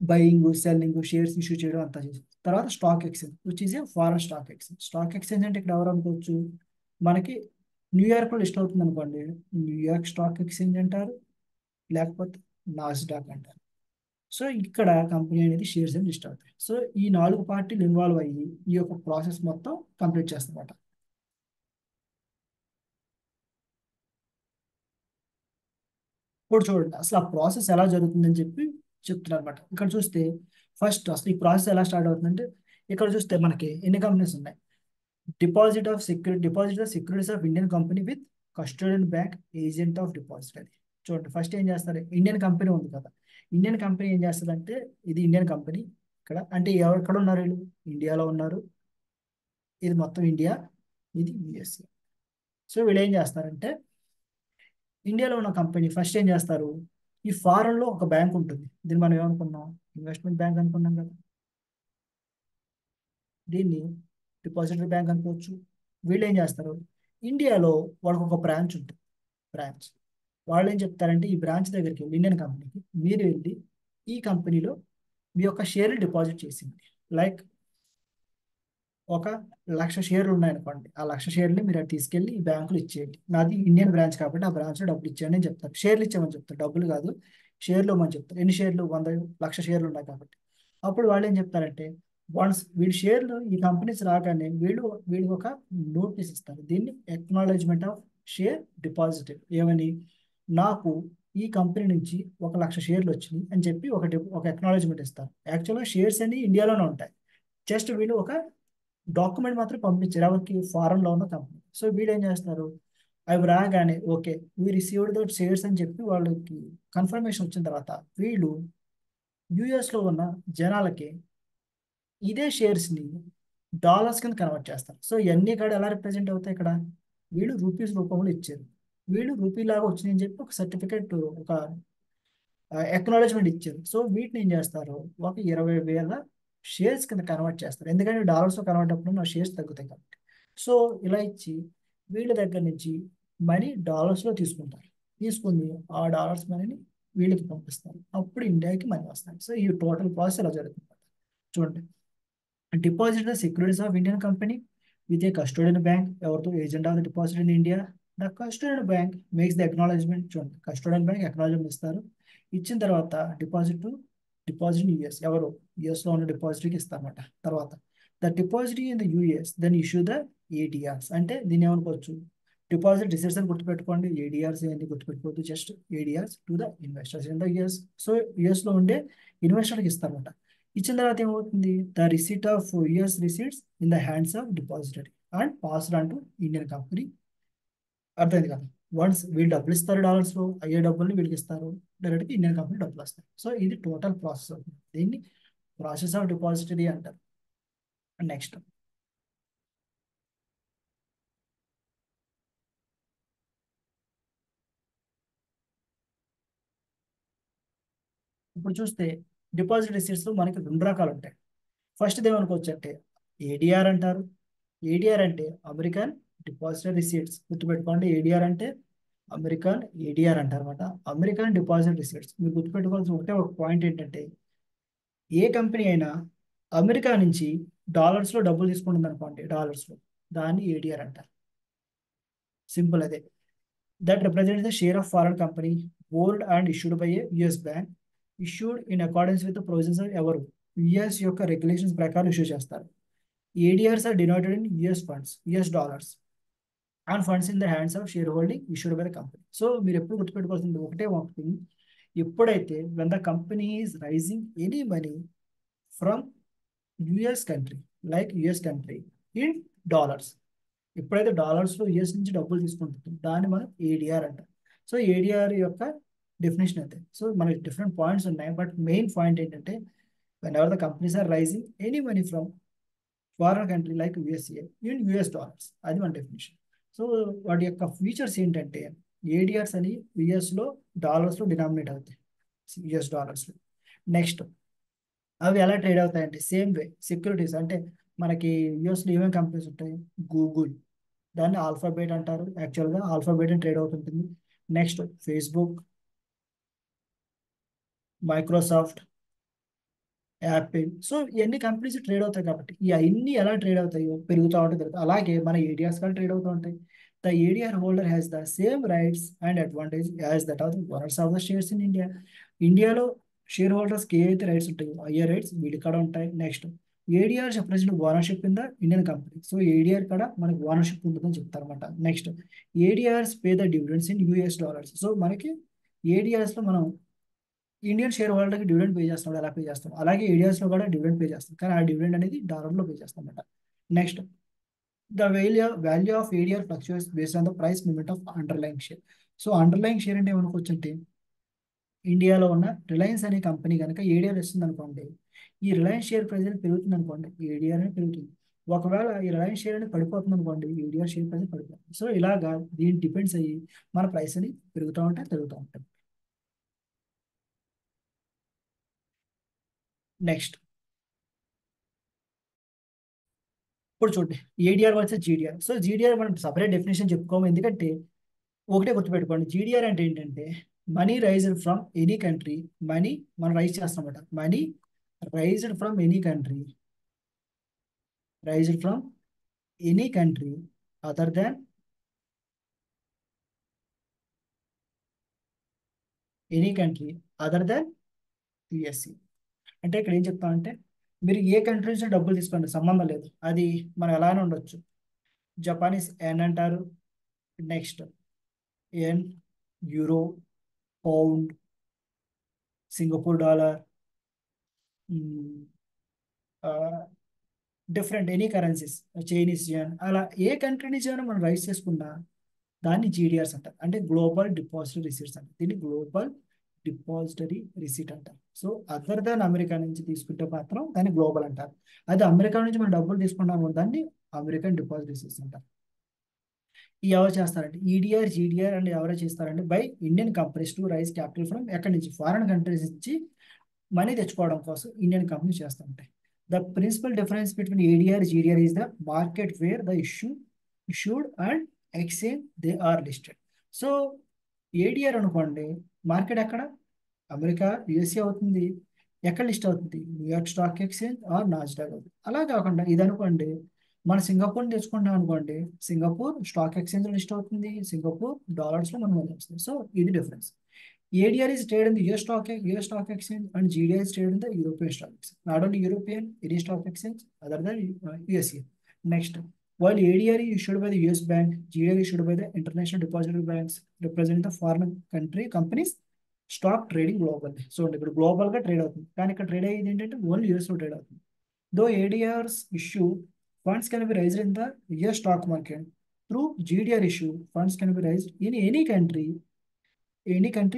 బయింగ్ సెల్లింగ్ షేర్స్ ఇష్యూ చేయడం అంతా చేస్తారు. తర్వాత stock exchange which is a foreign stock exchange. Stock exchange అంటే ఇక్కడ ఎవరు అనుకోవచ్చు, మనకి న్యూయార్క్ లో లిస్ట్ అవుతుంది అనుకోండి, న్యూయార్క్ స్టాక్ ఎక్స్చేంజ్ అంటారు, లేకపోతే నాస్డాక్ అంటారు. సో ఇక్కడ కంపెనీ అనేది షేర్స్ అని లిస్ట్ అవుతాయి. సో ఈ 4 పార్టీలు ఇన్వాల్వ్ అయ్యి ఈ యొక్క ప్రాసెస్ మొత్తం కంప్లీట్ చేస్తారన్నమాట. ఇప్పుడు చూడండి అసలు ఆ ప్రాసెస్ ఎలా జరుగుతుందని చెప్పి చెప్తున్నారు అనమాట. ఇక్కడ చూస్తే ఫస్ట్ అసలు ఈ ప్రాసెస్ ఎలా స్టార్ట్ అవుతుందంటే ఇక్కడ చూస్తే మనకి ఎన్ని కంపెనీస్ ఉన్నాయి, deposit the securities of Indian company with custodian bank agent of deposit. అది చూడండి ఫస్ట్ ఏం చేస్తారు, ఇండియన్ కంపెనీ ఉంది కదా, ఇండియన్ కంపెనీ ఏం చేస్తుంది, ఇది ఇండియన్ కంపెనీ ఇక్కడ, అంటే ఎవరు ఎక్కడ ఉన్నారు వీళ్ళు, ఇండియాలో ఉన్నారు. ఇది మొత్తం ఇండియా, ఇది యుఎస్ఏ. సో వీళ్ళు ఏం చేస్తారంటే ఇండియాలో ఉన్న కంపెనీ ఫస్ట్ ఏం చేస్తారు, ఈ ఫారెన్ లో ఒక బ్యాంక్ ఉంటుంది, దీన్ని మనం ఏమనుకున్నాం, ఇన్వెస్ట్మెంట్ బ్యాంక్ అనుకున్నాం కదా, దీన్ని డిపాజిటరీ బ్యాంక్ అనుకోవచ్చు. వీళ్ళు ఏం చేస్తారు, ఇండియాలో వాళ్ళకి ఒక బ్రాంచ్ ఉంటుంది, బ్రాంచ్. వాళ్ళు ఏం చెప్తారంటే ఈ బ్రాంచ్ దగ్గరికి వెళ్ళి ఇండియన్ కంపెనీకి మీరు వెళ్ళి ఈ కంపెనీలో మీ యొక్క షేర్లు డిపాజిట్ చేసింది, లైక్ ఒక 1,00,000 షేర్లు ఉన్నాయనుకోండి, ఆ 1,00,000 షేర్లు మీరు అటు తీసుకెళ్ళి ఈ బ్యాంకులో ఇచ్చేయండి, నాది ఇండియన్ బ్రాంచ్ కాబట్టి ఆ బ్రాంచ్లో డబ్బులు ఇచ్చేయండి అని చెప్తారు. షేర్లు ఇచ్చామని చెప్తారు, డబ్బులు కాదు, షేర్లు ఇవ్వమని చెప్తారు. ఎన్ని షేర్లు, 100,00,000 షేర్లు ఉన్నాయి కాబట్టి. అప్పుడు వాళ్ళు ఏం చెప్తారంటే వన్స్ వీడి షేర్లు ఈ కంపెనీస్ రాగానే వీళ్ళు ఒక నోటీస్ ఇస్తారు, దీన్ని ఎక్నాలెడ్జ్మెంట్ ఆఫ్ షేర్ డిపాజిట్. ఏమని, నాకు ఈ కంపెనీ నుంచి 1,00,000 షేర్లు వచ్చినాయి అని చెప్పి ఒక ఎక్నాలెడ్జ్మెంట్ ఇస్తారు. యాక్చువల్గా షేర్స్ అన్ని ఇండియాలోనే ఉంటాయి, జస్ట్ వీళ్ళు ఒక డాక్యుమెంట్ మాత్రం పంపించారు ఎవరికి, ఫారెన్ లో ఉన్న కంపెనీ. సో వీళ్ళు ఏం చేస్తారు, అవి రాగానే okay we received that shares అని చెప్పి వాళ్ళకి కన్ఫర్మేషన్ వచ్చిన తర్వాత వీళ్ళు యుఎస్ లో ఉన్న జనాలకి ఇదే షేర్స్ ని డాలర్స్ కింద కన్వర్ట్ చేస్తారు. సో ఇవన్నీ ఇక్కడ ఎలా రిప్రజెంట్ అవుతాయి, ఇక్కడ వీళ్ళు రూపీస్ రూపంలో ఇచ్చారు, వీళ్ళు రూపీ లాగా వచ్చిందని చెప్పి ఒక సర్టిఫికేట్, ఒక ఎక్నాలెడ్జ్మెంట్ ఇచ్చారు. సో వీటిని ఏం చేస్తారు, ఒక 20,000 షేర్స్ కింద కన్వర్ట్ చేస్తారు, ఎందుకంటే డాలర్స్ కన్వర్ట్ అప్పుడు నా షేర్స్ తగ్గుతాయి కాబట్టి. సో ఇలా ఇచ్చి వీళ్ళ దగ్గర నుంచి మనీ డాలర్స్లో తీసుకుంటారు, తీసుకుని ఆ డాలర్స్ మనీని వీళ్ళకి పంపిస్తారు, అప్పుడు ఇండియాకి మనీ వస్తాయి. సో ఈ టోటల్ ప్రాసెస్ ఇలా జరుగుతుంది. చూడండి deposit the securities of Indian company with a custodian bank, ఎవరితో agent of the deposit in India. The custodian bank makes the acknowledgement. చూడండి కస్టోడియన్ బ్యాంక్ అక్నాలెడ్జ్మెంట్ ఇస్తారు, ఇచ్చిన తర్వాత డిపాజిట్ యుఎస్, ఎవరు యుఎస్ లో ఉన్న డిపాజిటరీకి ఇస్తారన్నమాట. తర్వాత the depository in the US then issue the ADRs. అంటే దీన్ని ఏమనుకోవచ్చు, డిపాజిట్ రిసీట్స్ అని గుర్తుపెట్టుకోండి, ఏడిఆర్స్ ఏంటి గుర్తుపెట్టుకోవద్దు, just ADRs to the investors in the US. So US లో ఉండే ఇన్వెస్టర్కి ఇస్తారన్నమాట. ఇచ్చిన తర్వాత ఏమవుతుంది, the receipt of US receipts in the hands of depository. And passed on to Indian company. అర్థమైంది కదా. వన్స్ వీళ్ళు డబ్బులు ఇస్తారు డాలర్స్లో, అయ్యే డబ్బుల్ని వీళ్ళకి ఇస్తారు, డైరెక్ట్గా ఇండియన్ కంపెనీ డబ్బులు వస్తాయి. సో ఇది టోటల్ ప్రాసెస్ అవుతుంది. దీన్ని ప్రాసెస్ ఆఫ్ డిపాజిటరీ అంటారు. నెక్స్ట్ ఇప్పుడు చూస్తే డిపాజిట్ రిసీట్స్ లో మనకి రెండు రకాలు ఉంటాయి. ఫస్ట్ ఏమనుకోవచ్చు అంటే ఏడిఆర్ అంటారు. ఏడిఆర్ అంటే అమెరికన్ డిపాజిటరీ రిసీట్స్. గుర్తుపెట్టుకోండి, ఏడిఆర్ అంటే అమెరికన్, ఏడిఆర్ అంటారు అనమాట. American deposit receipts. మీరు గుర్తుపెట్టుకోవాల్సిన ఒకటే ఒక పాయింట్ ఏంటంటే ఏ కంపెనీ అయినా అమెరికా నుంచి డాలర్స్లో డబ్బులు తీసుకుంటుంది అనుకోండి, డాలర్స్లో, దాన్ని ఏడిఆర్ అంటారు. సింపుల్ అదే. That represents the share of foreign company owned and issued by a US bank, issued in accordance with the provisions of ఎవరు యుఎస్ యొక్క రెగ్యులేషన్స్ ప్రకారం ఇష్యూ చేస్తారు. ADRs are denoted in US funds, US dollars, and funds in the hands of share holding issued by the company. So మీరు ఎప్పుడు గుర్తుపెట్టుకోవాల్సింది ఒకటే ఒకటి, ఎప్పుడైతే when the company is raising any money from US country, like US country, in dollars, ఎప్పుడైతే డాలర్స్లో US నుంచి డబ్బులు తీసుకుంటుందో దాన్ని మనం ఏడిఆర్ అంటాం. సో ఏడిఆర్ యొక్క డెఫినేషన్ అయితే, సో మనకి డిఫరెంట్ పాయింట్స్ ఉన్నాయి, బట్ మెయిన్ పాయింట్ ఏంటంటే whenever the companies are raising any money from foreign country like USA in US dollars, అది మన డెఫినేషన్. సో వాటి యొక్క ఫీచర్స్ ఏంటంటే ఏడిఆర్స్ అని యుఎస్లో డాలర్స్లో డినామినేట్ అవుతాయి, యుఎస్ డాలర్స్లో. నెక్స్ట్ అవి ఎలా ట్రేడ్ అవుతాయంటే సేమ్ వే సెక్యూరిటీస్. అంటే మనకి యుఎస్లో ఏమేమి కంపెనీస్ ఉంటాయి, గూగుల్, దాన్ని ఆల్ఫాబెట్ అంటారు. యాక్చువల్గా ఆల్ఫాబెట్ అని ట్రేడ్ అవుతుంటుంది. Next Facebook, Microsoft, Apple. So ఇవన్నీ కంపెనీస్ ట్రేడ్ అవుతాయి కాబట్టి ఈ అన్ని ఎలా ట్రేడ్ అవుతాయో పెరుగుతూ ఉంటుంది జరుగుతుంది. అలాగే మన ఏడిఆర్స్ కూడా ట్రేడ్ అవుతూ ఉంటాయి. The ADR holder has the same rights and advantage as that of the owners of the shares in India. ఇండియాలో షేర్ హోల్డర్స్కి ఏవైతే రైట్స్ ఉంటాయో అయ్యే రైట్స్ వీడి కూడా ఉంటాయి. Next ADR president ownership in the Indian company. So ADR కూడా మనకి ownership ఉంటుందని చెప్తారు అనమాట. Next ADRs pay the dividends in US dollars. So మనకి ఏడిఆర్స్లో మనం ఇండియన్ షేర్ హోల్డర్కి డివిడెండ్ పే చేస్తాం, ఎలా పే చేస్తాం, అలాగే ఏడియాస్లో కూడా డివిడెండ్ పే చేస్తాం, కానీ ఆ డివిడెండ్ అనేది డాలర్లో పే చేస్తాం అన్నమాట. Next the value of ADR fluctuates based on the price movement of underline share. So underline share అంటే ఏమనుకోవచ్చు అంటే ఇండియాలో ఉన్న రిలయన్స్ అనే కంపెనీ కనుక ఏడిఆర్ ఇస్తుంది అనుకోండి, ఈ రిలయన్స్ షేర్ ప్రైస్ అనేది పెరుగుతుంది అనుకోండి, ఏడిఆర్ అనేది పెరుగుతుంది. ఒకవేళ ఈ రిలయన్స్ షేర్ అనేది పడిపోతుంది అనుకోండి, ఏడిఆర్ షేర్ ప్రైస్ పడిపోతుంది. సో ఇలాగా దీని డిపెండ్స్ అయ్యి మన ప్రైస్ అని పెరుగుతూ ఉంటాయి, తరుగుతూ ఉంటాయి. నెక్స్ట్ ఇప్పుడు చూడండి ADR versus GDR. So GDR మనం సపరేట్ డెఫినేషన్ చెప్పుకోము, ఎందుకంటే ఒకటే గుర్తుపెట్టుకోండి, జీడిఆర్ అంటే ఏంటంటే money raised from any country. Money మనం రైజ్ చేస్తామన్నమాట. Money raised from any country, raised from any country other than any country other than USA. అంటే ఇక్కడ ఏం చెప్తామంటే మీరు ఏ కంట్రీ నుంచి డబ్బులు తీసుకోండి సంబంధం లేదు, అది మనం ఎలానే ఉండొచ్చు. జపానీస్ ఎన్ అంటారు, next yen, euro, pound, Singapore dollar, different any currencies, Chinese yuan, అలా ఏ కంట్రీ నుంచి అయినా మనం రైస్ చేసుకున్నా దాన్ని జీడిఆర్స్ అంటారు. అంటే గ్లోబల్ డిపాజిటరీ రిసీట్స్ అంటారు. దీన్ని గ్లోబల్ డిపాజిటరీ రిసీట్ అంటారు. సో అదర్ దాన్ అమెరికా నుంచి తీసుకుంటే మాత్రం దాన్ని గ్లోబల్ అంటారు. అదే అమెరికా నుంచి మనం డబ్బులు తీసుకున్నాము దాన్ని అమెరికన్ డిపాజిట్ రిసీట్స్ అంటారు. ఈ ఎవరు చేస్తారంటే ఈడిఆర్, జీడిఆర్ అండ్ ఎవరో చేస్తారంటే by Indian companies to raise capital from ఎక్కడి నుంచి, ఫారెన్ కంట్రీస్ నుంచి మనీ తెచ్చుకోవడం కోసం ఇండియన్ కంపెనీస్ చేస్తూ ఉంటాయి. The principal difference between ADR, GDR is the market where the issued and exchange they are listed. So ADR అనుకోండి, market ఎక్కడ, America, USA అవుతుంది. ఎక్కడ లిస్ట్ అవుతుంది, New York stock exchange or Nasdaq అవుతుంది. అలా కాకుండా ఇది అనుకోండి, మన సింగపూర్ తెచ్చుకుంటాం అనుకోండి, సింగపూర్ స్టాక్ ఎక్స్చేంజ్ లిస్ట్ అవుతుంది, సింగపూర్ డాలర్స్లో మనం వస్తుంది. సో ఇది difference. ADR is traded in the US stock exchange, and GDR is traded in the European stock exchange. Not only European, any stock exchange other than USA. Next, while ADR is issued by the US bank, GDR is issued by the international depository banks representing the foreign country companies stock trading globally. So ఇక్కడ global గా trade అవుతుంది, కానీ ఇక్కడ trade అయ్యేది ఏంటంటే only US లో trade అవుతుంది. దో ADRs issue Funds can be raised in the US stock market. Through GDR issue, funds can be raised in any country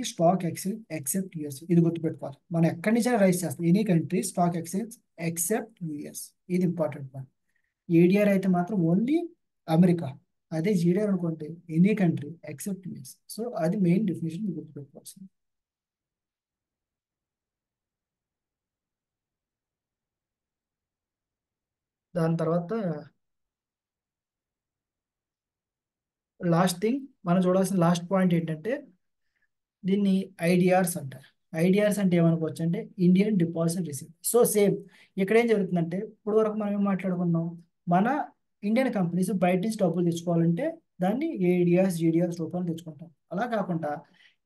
stock exchange except US. ఇది గుర్తుపెట్టుకోవాలి. మనం ఎక్కడి నుంచైనా రైజ్ చేస్తాం. Any country stock exchange except US. ఇది important point. ADR అయితే మాత్రం only America. అదే జీడిఆర్ అనుకుంటే any country except US. So అది మెయిన్ డెఫినేషన్ మీరు గుర్తుపెట్టుకోవాల్సింది. దాని తర్వాత లాస్ట్ థింగ్ మనం చూడాల్సిన లాస్ట్ పాయింట్ ఏంటంటే దీన్ని ఐడిఆర్స్ అంటారు. ఐడిఆర్స్ అంటే ఏమనుకోవచ్చు అంటే Indian deposit receipt. So same ఇక్కడ ఏం జరుగుతుందంటే ఇప్పుడు వరకు మనం ఏం మాట్లాడుకున్నాం, మన ఇండియన్ కంపెనీస్ బయట నుంచి డబ్బులు తెచ్చుకోవాలంటే దాన్ని ఏడిఆర్స్ జీడిఆర్స్ రూపంలో తెచ్చుకుంటాం. అలా కాకుండా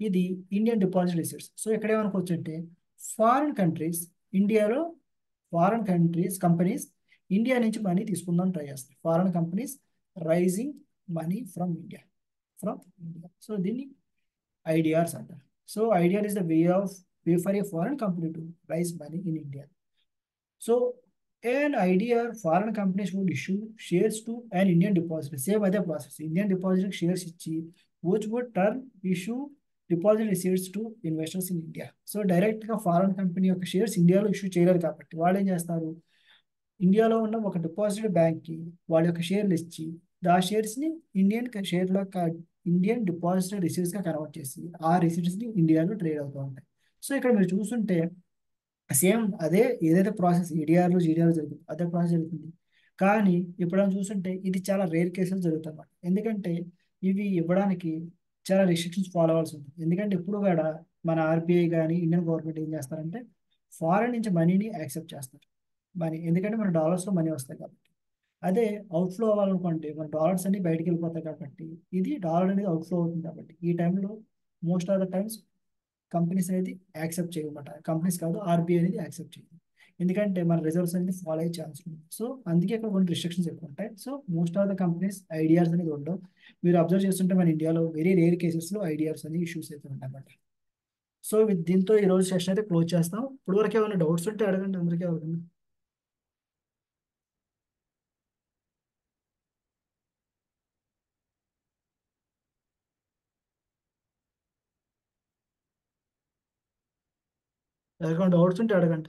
ఇది ఇండియన్ డిపాజిట్ రిసీప్ట్స్. సో ఇక్కడ ఏమనుకోవచ్చు అంటే ఫారిన్ కంట్రీస్ ఇండియాలో ఫారిన్ కంట్రీస్ కంపెనీస్ ఇండియా నుంచి మనీ తీసుకుందాం ట్రై చేస్తాయి. Foreign companies raising money from India. So దీన్ని IDRs అంటారు. So IDR is the way for a foreign company to raise money in India. So an IDR foreign companies would issue shares to an Indian depositor. Same other process. Indian depositor shares ఇచ్చి which would turn issue deposit receipts to investors in India. So direct గా foreign company యొక్క shares ఇండియాలో issue చేయలేరు కాబట్టి వాళ్ళు ఏం చేస్తారు, ఇండియాలో ఉన్న ఒక డిపాజిట్ బ్యాంక్ కి వాళ్ళ యొక్క షేర్లు ఇచ్చి ఆ షేర్స్ ని ఇండియన్ డిపాజిటరీ రిసీట్స్ గా కన్వర్ట్ చేసి ఆ రిసీట్స్ ని ఇండియాలో ట్రేడ్ అవుతూ ఉంటాయి. సో ఇక్కడ మీరు చూస్తుంటే సేమ్ అదే ఏదైతే ప్రాసెస్ ఏడిఆర్లు జీడిఆర్లు జరుగుతుంది అదే ప్రాసెస్ జరుగుతుంది. కానీ ఇప్పుడు మనం చూస్తుంటే ఇది చాలా రేర్ కేసులు జరుగుతుంది. ఎందుకంటే ఇవి ఇవ్వడానికి చాలా రిస్ట్రిక్షన్స్ ఫాలో అవ్వాల్సి ఉంటుంది. ఎందుకంటే ఇప్పుడు కూడా మన ఆర్బీఐ కానీ ఇండియన్ గవర్నమెంట్ ఏం చేస్తారంటే ఫారెన్ నుంచి మనీని యాక్సెప్ట్ చేస్తారు. మనీ ఎందుకంటే మన డాలర్స్లో మనీ వస్తాయి కాబట్టి. అదే అవుట్ఫ్లో అవ్వాలనుకోండి మన డాలర్స్ అన్ని బయటికి వెళ్ళిపోతాయి కాబట్టి ఇది డాలర్ అనేది అవుట్ఫ్లో అవుతుంది కాబట్టి ఈ టైంలో most of the times companies అనేది యాక్సెప్ట్ చేయమాట. కంపెనీస్ కాదు ఆర్బీఐ అనేది యాక్సెప్ట్ చేయదు. ఎందుకంటే మన రిజర్వ్స్ అనేది ఫాలో అయ్యే ఛాన్స్ ఉంది. సో అందుకే అక్కడ కొన్ని రిస్ట్రిక్షన్స్ ఎక్కువ ఉంటాయి. So most of the companies IDRs అనేది ఉండవు. మీరు అబ్జర్వ్ చేస్తుంటే మన ఇండియాలో వెరీ రేర్ కేసెస్లో ఐడిఆర్స్ అనేది ఇష్యూస్ అయితే ఉంటాయి అన్నమాట. సో దీంతో ఈ రోజు సెషన్ అయితే క్లోజ్ చేస్తాం. ఇప్పుడు వరకు ఏమైనా డౌట్స్ ఉంటే అడగండి అందరికీ అడగండి. ఎవరికైనా డౌట్స్ ఉంటే అడగండి.